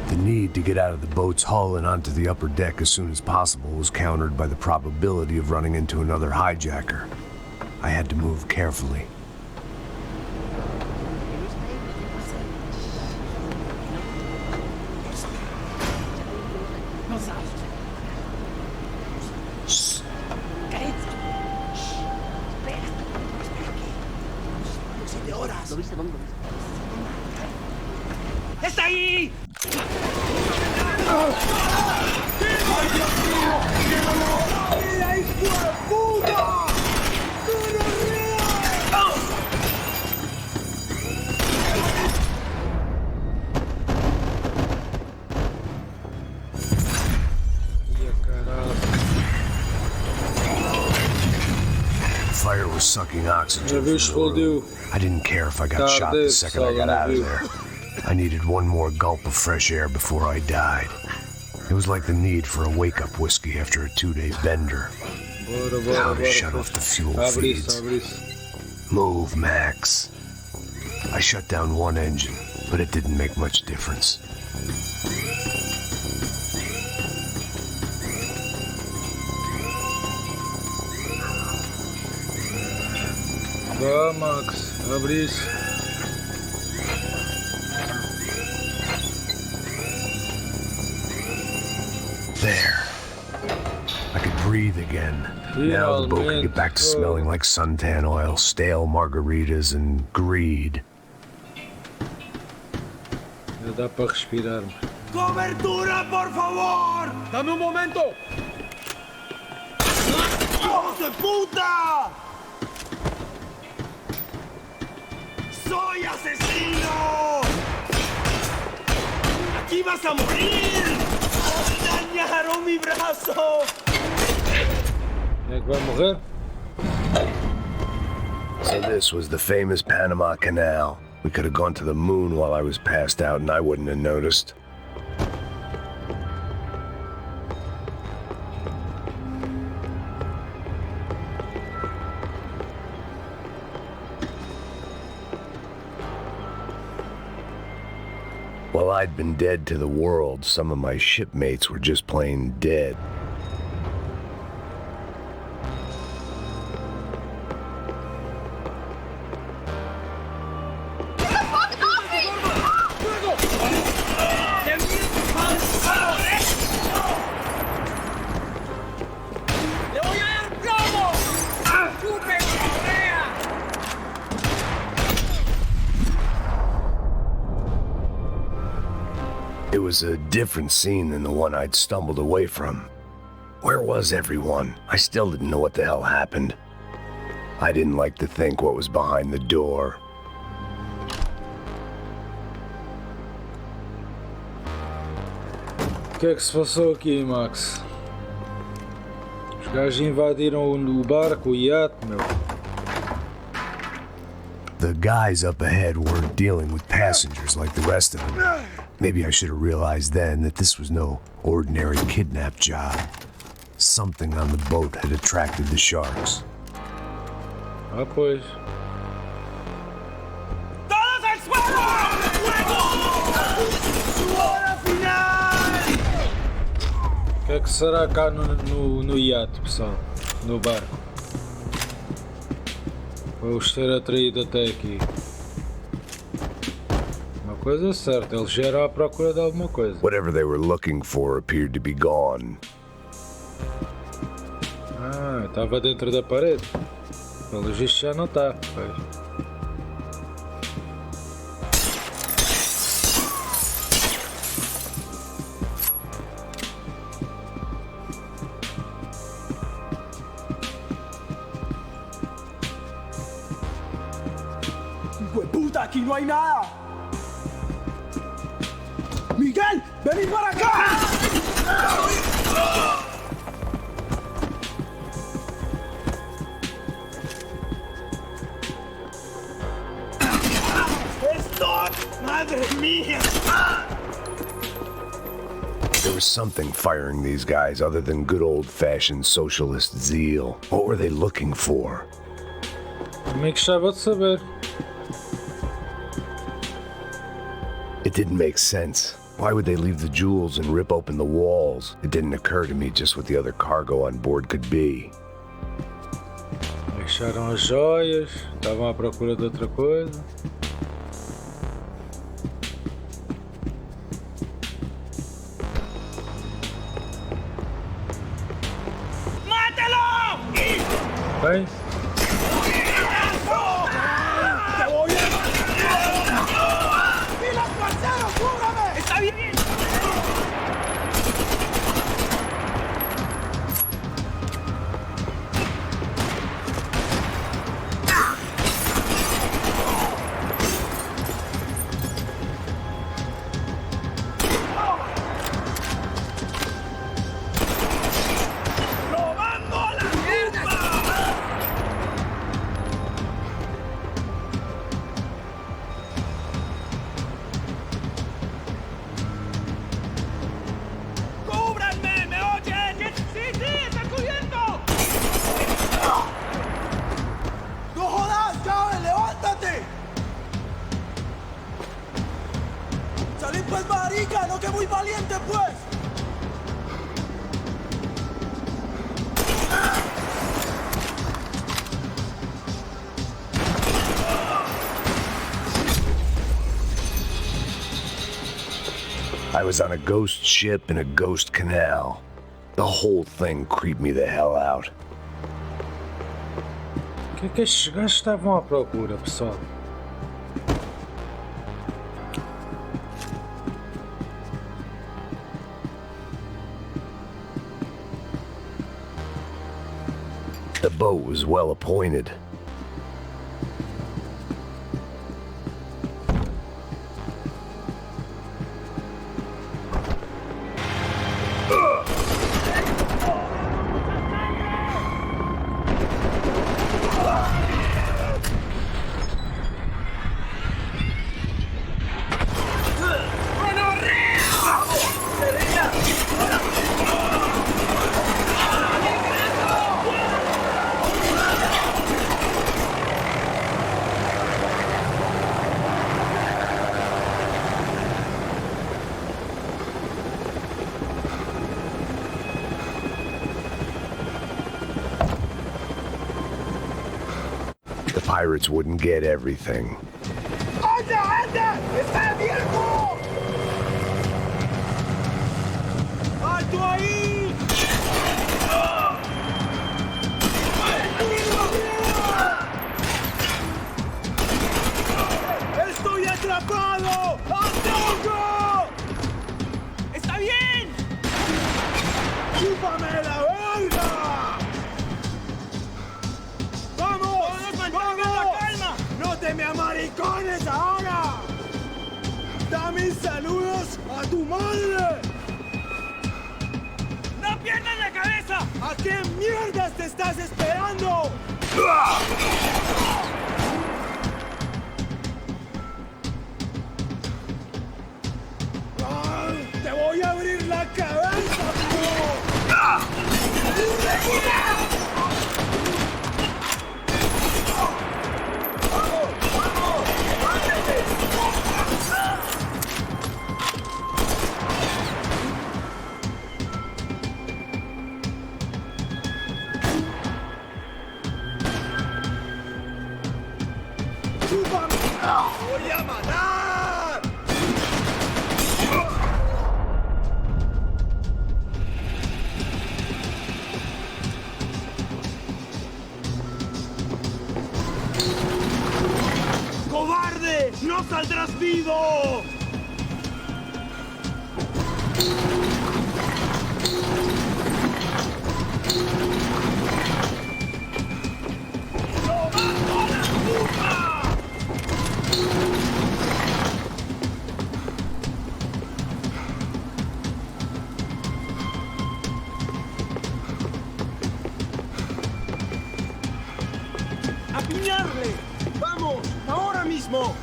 B: The need to get out of the boat's hull and onto the upper deck as soon as possible was countered by the probability of running into another hijacker. I had to move carefully.
O: ¡Está ahí!
B: Fire was sucking oxygen from the room. I didn't care if I got shot the second I got out of there. I needed one more gulp of fresh air before I died. It was like the need for a wake-up whiskey after a 2-day bender. How to shut off the fuel feeds. Move, Max. I shut down one engine, but it didn't make much difference.
A: Vá, Max, abre isso.
B: There. I could breathe again. Now the boat could get back to smelling like suntan oil, stale margaritas, and greed.
A: Já dá para respirar.
O: ¡Cobertura, por favor!
J: ¡Dame un momento!
O: ¡Hijos de puta! ¡Soy asesino! ¡Aquí vas a morir! ¡Dañaron mi brazo!
A: É que vai morrer?
B: So this was the famous Panama Canal. We could have gone to the moon while I was passed out and I wouldn't have noticed. While I'd been dead to the world, some of my shipmates were just plain dead. It was a different scene than the one I'd stumbled away from. Where was everyone? I still didn't know what the hell happened. I didn't like to think what was behind the door.
A: O que é que se passou aqui, Max? Os gajos invadiram o barco, o iate, meu.
B: The guys up ahead weren't dealing with passengers like the rest of them. Maybe I should have realized then that this was no ordinary kidnap job. Something on the boat had attracted the sharks.
A: Ah, pois.
O: ¡Todos al suelo! ¡Fuego! ¡Hora final!
A: O que é que será cá no iate, pessoal? No barco? Vou-os ter atraído até aqui. Uma coisa certa, eles já eram à procura de alguma coisa.
B: Whatever they were looking for appeared to be gone.
A: Ah, estava dentro da parede. Pelo visto já não está.
O: ¡Puta, aquí no hay nada! ¡Miguel, vení para acá! ¡Esto! ¡Madre mía!
B: There was something firing these guys other than good old-fashioned socialist zeal. What were they looking for?
A: Também gostava de saber.
B: It didn't make sense. Why would they leave the jewels and rip open the walls? It didn't occur to me just what the other cargo on board could be.
A: Acharam as joias, estavam à procura de outra coisa.
C: ¡Mátelo!
A: Bem,
C: ¡Está bien!
B: I was on a ghost ship in a ghost canal. The whole thing creeped me the hell out.
A: O que é que estes gajos estavam à procura, pessoal?
B: The boat was well appointed. The pirates wouldn't get everything.
C: ¡Alto ahí! ¡Estoy atrapado! ¡Ataco! ¡Está bien! ¡Chúpame la verga! ¡Vamos! ¡Vamos! La calma! ¡No te me amaricones ahora! ¡Da mis saludos a tu madre! ¡No pierdas la cabeza! ¿A qué mierdas te estás esperando? ¡Te voy a abrir la cabeza, ¡Voy a matar! ¡Cobarde! ¡No saldrás vivo! ¡A piñarle! ¡Vamos! ¡Ahora mismo!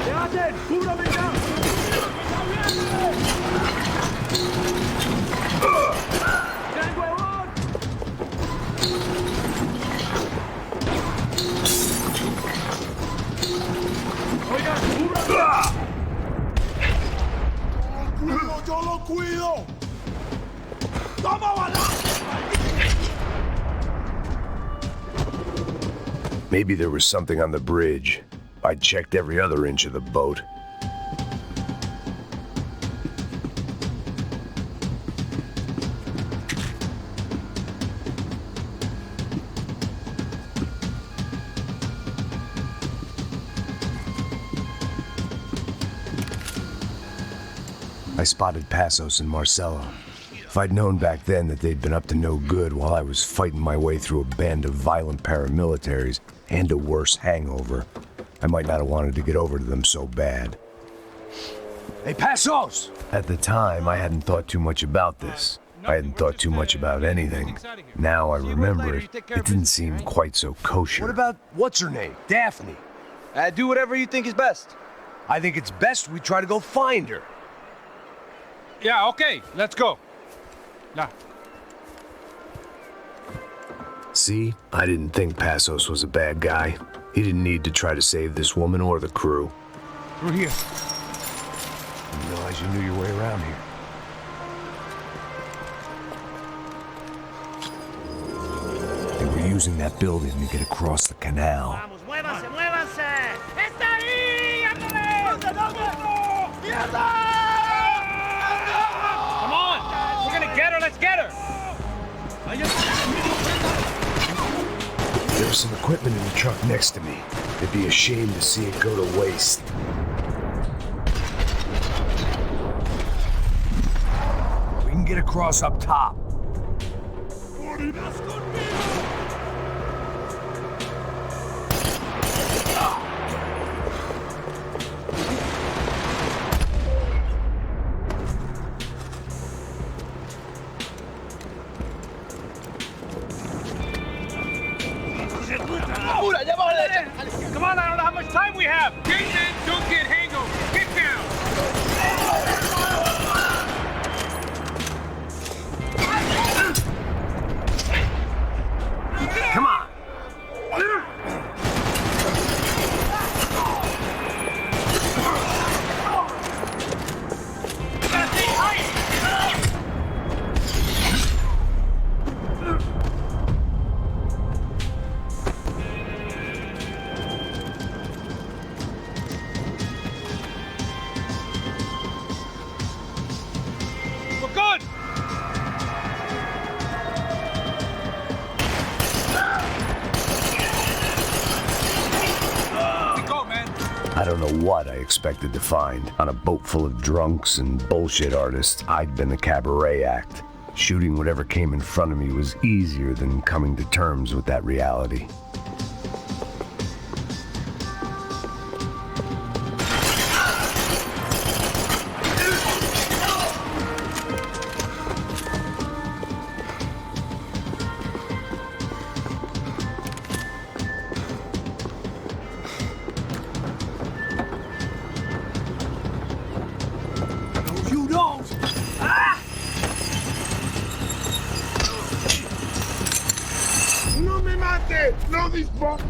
C: ¿Qué hacen? ¡Cúbrame ya! ¡Qué huevón!
B: Maybe there was something on the bridge. I checked every other inch of the boat. I spotted Passos and Marcelo. If I'd known back then that they'd been up to no good while I was fighting my way through a band of violent paramilitaries and a worse hangover, I might not have wanted to get over to them so bad.
Q: Hey, Passos!
B: At the time, I hadn't thought too much about this. I hadn't thought too much about anything. Now I remember it, it didn't seem quite so kosher.
Q: What about, what's her name? Daphne?
R: Do whatever you think is best.
Q: I think it's best we try to go find her.
H: Yeah, okay, let's go. Now.
B: See, I didn't think Passos was a bad guy. He didn't need to try to save this woman or the crew.
H: Through here.
B: Didn't realize you knew your way around here. They were using that building to get across the canal.
K: Vamos, muévanse, muévanse. ¡Está ahí! ¡Ándale! ¿Dónde? ¡Mierda!
H: Come on! We're gonna get her, let's get her!
B: There was some equipment in the truck next to me. It'd be a shame to see it go to waste.
Q: We can get across up top.
H: Come on, I don't know how much time we have! Get in, don't get hangover! Get down!
Q: Come on!
B: I don't know what I expected to find. On a boat full of drunks and bullshit artists, I'd been a cabaret act. Shooting whatever came in front of me was easier than coming to terms with that reality.
K: No dispara.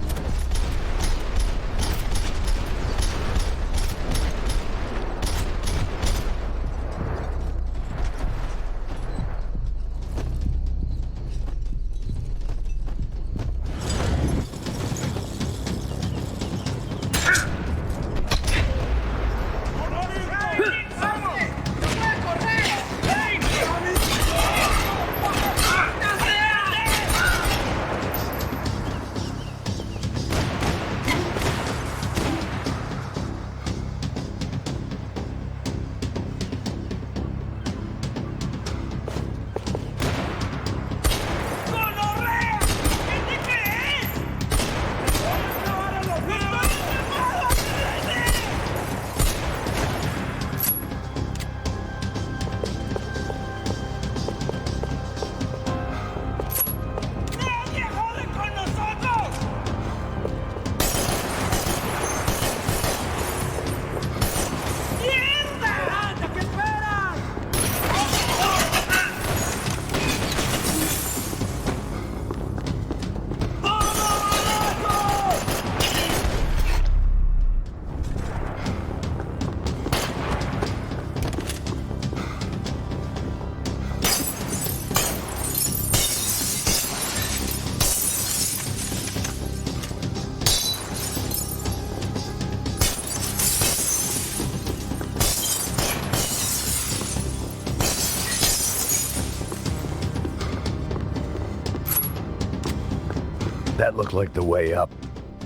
B: That looked like the way up,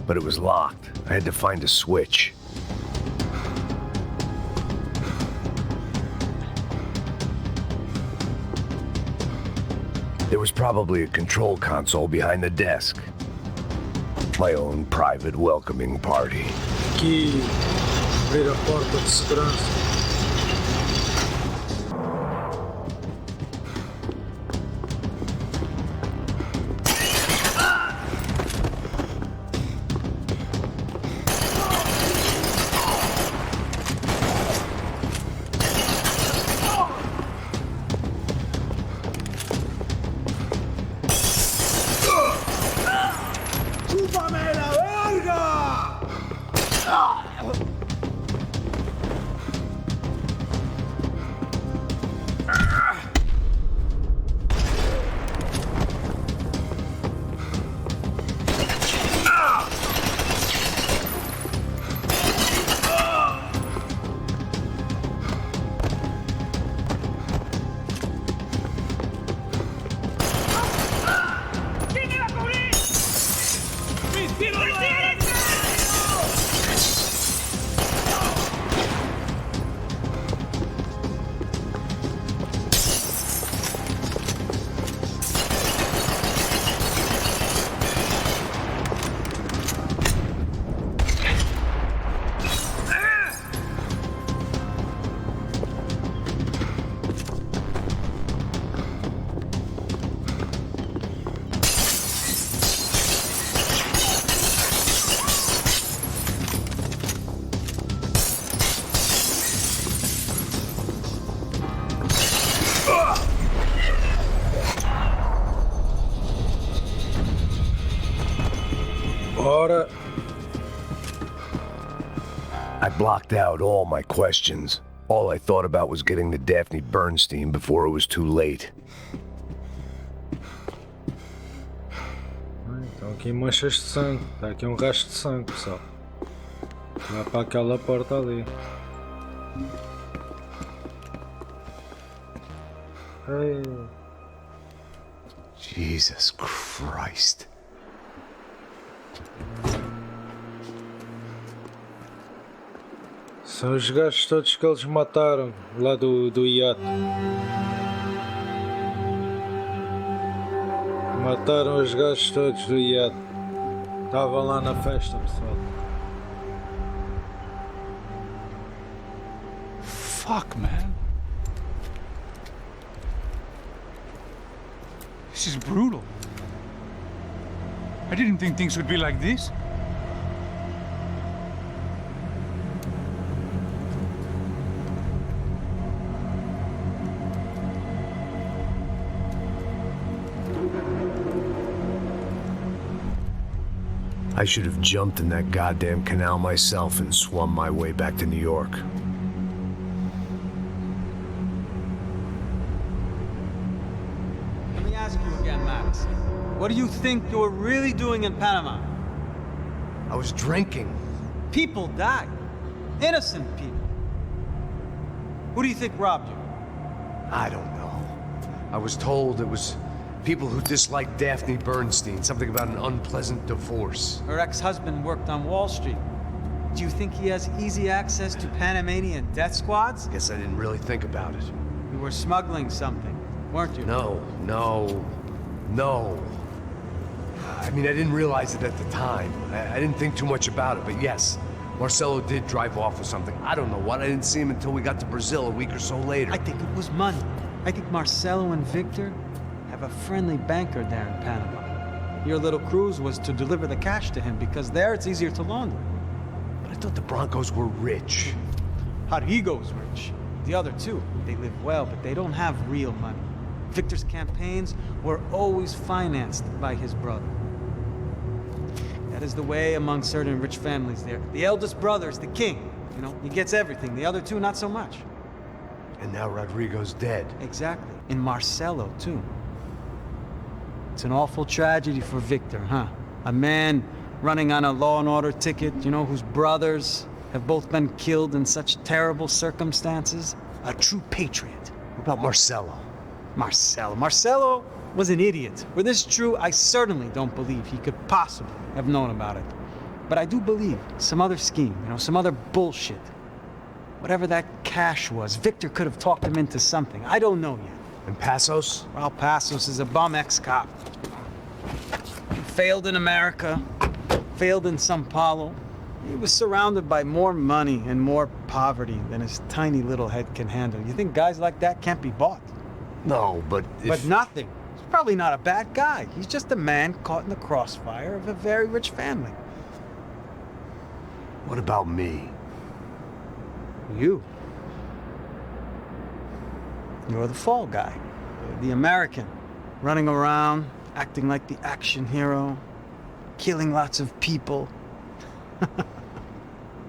B: but it was locked. I had to find a switch. There was probably a control console behind the desk. My own private welcoming party.
A: Aqui, abrir a porta de segurança.
B: I blocked out all my questions. All I thought about was getting to Daphne Bernstein before it was too late.
A: Então aqui manchas de sangue. Está aqui rastro de sangue, pessoal. Vai para aquela porta ali. Hey.
B: Jesus Christ.
A: São os gajos todos que eles mataram lá do iate. Mataram os gajos todos do iate. Estavam lá na festa, pessoal.
H: Fuck, man. This is brutal. I didn't think things would be like this.
B: I should have jumped in that goddamn canal myself and swum my way back to New York.
I: Let me ask you again, Max. What do you think you were really doing in Panama?
B: I was drinking.
I: People died. Innocent people. Who do you think robbed you?
B: I don't know. I was told it was people who disliked Daphne Bernstein, something about an unpleasant divorce.
I: Her ex-husband worked on Wall Street. Do you think he has easy access to Panamanian death squads?
B: Guess I didn't really think about it.
I: You were smuggling something, weren't you?
B: No. I mean, I didn't realize it at the time. I didn't think too much about it, but yes, Marcelo did drive off with something. I don't know what. I didn't see him until we got to Brazil a week or so later.
I: I think it was money. I think Marcelo and Victor have a friendly banker there in Panama. Your little cruise was to deliver the cash to him because there it's easier to launder.
B: But I thought the Broncos wwere rich.
I: Rodrigo's rich. The other two, they live well, but they don't have real money. Victor's campaigns were always financed by his brother. That is the way among certain rich families there. The eldest brother is the king. You know, he gets everything. The other two, not so much.
B: And now Rodrigo's dead.
I: Exactly. And Marcelo, too. It's an awful tragedy for Victor, huh? A man running on a law and order ticket, you know, whose brothers have both been killed in such terrible circumstances. A true patriot.
B: What about Marcelo?
I: Marcelo was an idiot. Were this true, I certainly don't believe he could possibly have known about it. But I do believe some other scheme, some other bullshit. Whatever that cash was, Victor could have talked him into something. I don't know yet.
B: And Passos?
I: Well, Passos is a bum ex-cop. He failed in America, failed in Sao Paulo. He was surrounded by more money and more poverty than his tiny little head can handle. You think guys like that can't be bought?
B: No, but
I: But nothing. He's probably not a bad guy. He's just a man caught in the crossfire of a very rich family.
B: What about me?
I: You. You're the fall guy. The American. Running around, acting like the action hero, killing lots of people.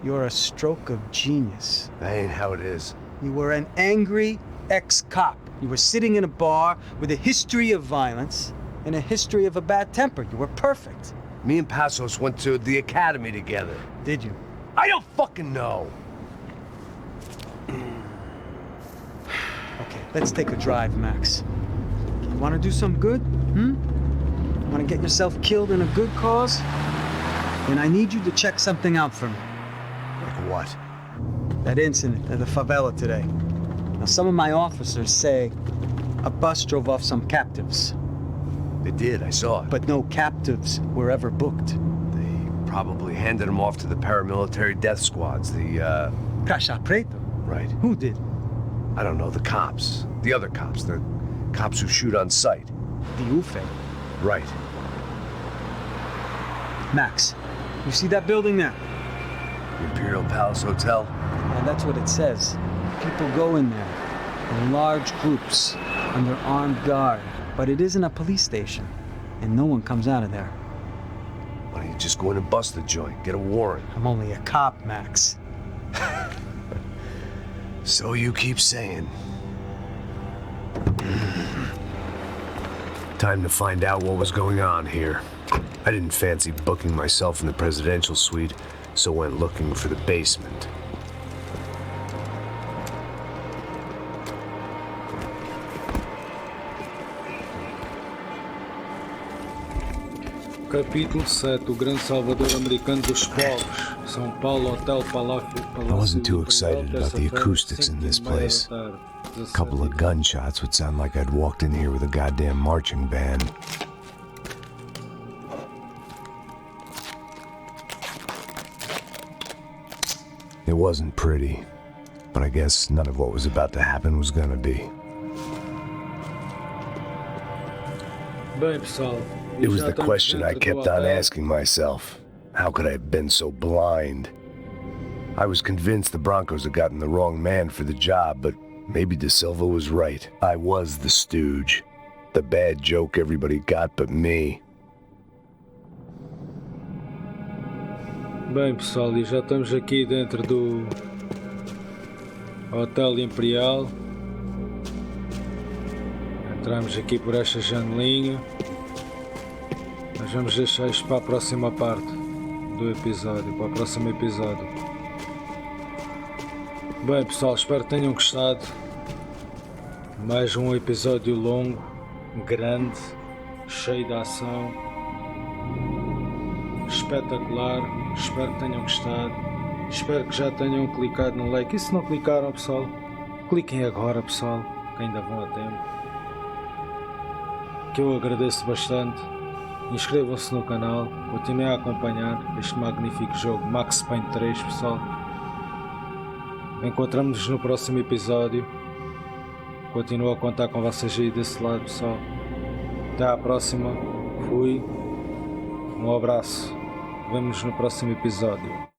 I: You're a stroke of genius.
B: That ain't how it is.
I: You were an angry ex-cop. You were sitting in a bar with a history of violence and a history of a bad temper. You were perfect.
B: Me and Passos went to the academy together.
I: Did you?
B: I don't fucking know.
I: Okay, let's take a drive, Max. You want to do some good? Want to get yourself killed in a good cause? Then I need you to check something out for me.
B: Like what?
I: That incident at the favela today. Now, some of my officers say a bus drove off some captives.
B: They did, I saw it.
I: But no captives were ever booked.
B: They probably handed them off to the paramilitary death squads, the,
I: Caixa Preta?
B: Right.
I: Who did?
B: I don't know, the cops. The other cops, the cops who shoot on sight.
I: The UFE.
B: Right.
I: Max, you see that building there?
B: The Imperial Palace Hotel?
I: And that's what it says. People go in there in large groups under armed guard. But it isn't a police station, and no one comes out of there.
B: Why don't you just go in and bust the joint, get a warrant?
I: I'm only a cop, Max.
B: So you keep saying. Time to find out what was going on here. I didn't fancy booking myself in the presidential suite, so went looking for the basement.
A: Capítulo 7. O grande salvador americano dos pobres. São Paulo, Hotel Palácio.
B: I wasn't too excited about the acoustics in this place. A couple of gunshots would sound like I'd walked in here with a goddamn marching band. It wasn't pretty, but I guess none of what was about to happen was gonna be.
A: Bem, pessoal.
B: It was the question I kept on asking myself. How could I have been so blind? I was convinced the Broncos had gotten the wrong man for the job, but maybe De Silva was right. I was the stooge. The bad joke everybody got but me.
A: Bem, pessoal, e já estamos aqui dentro do Hotel Imperial. Entramos aqui por esta janelinha. Mas vamos deixar isto para a próxima parte do episódio, para o próximo episódio. Bem, pessoal, espero que tenham gostado. Mais um episódio longo, grande, cheio de ação, espetacular. Espero que tenham gostado. Espero que já tenham clicado no like. E se não clicaram, pessoal, cliquem agora, pessoal, que ainda vão a tempo. Que eu agradeço bastante. Inscrevam-se no canal, continuem a acompanhar este magnífico jogo Max Payne 3, pessoal. Encontramos-nos no próximo episódio. Continuo a contar com vocês aí desse lado, pessoal. Até à próxima. Fui. Um abraço. Vemo-nos no próximo episódio.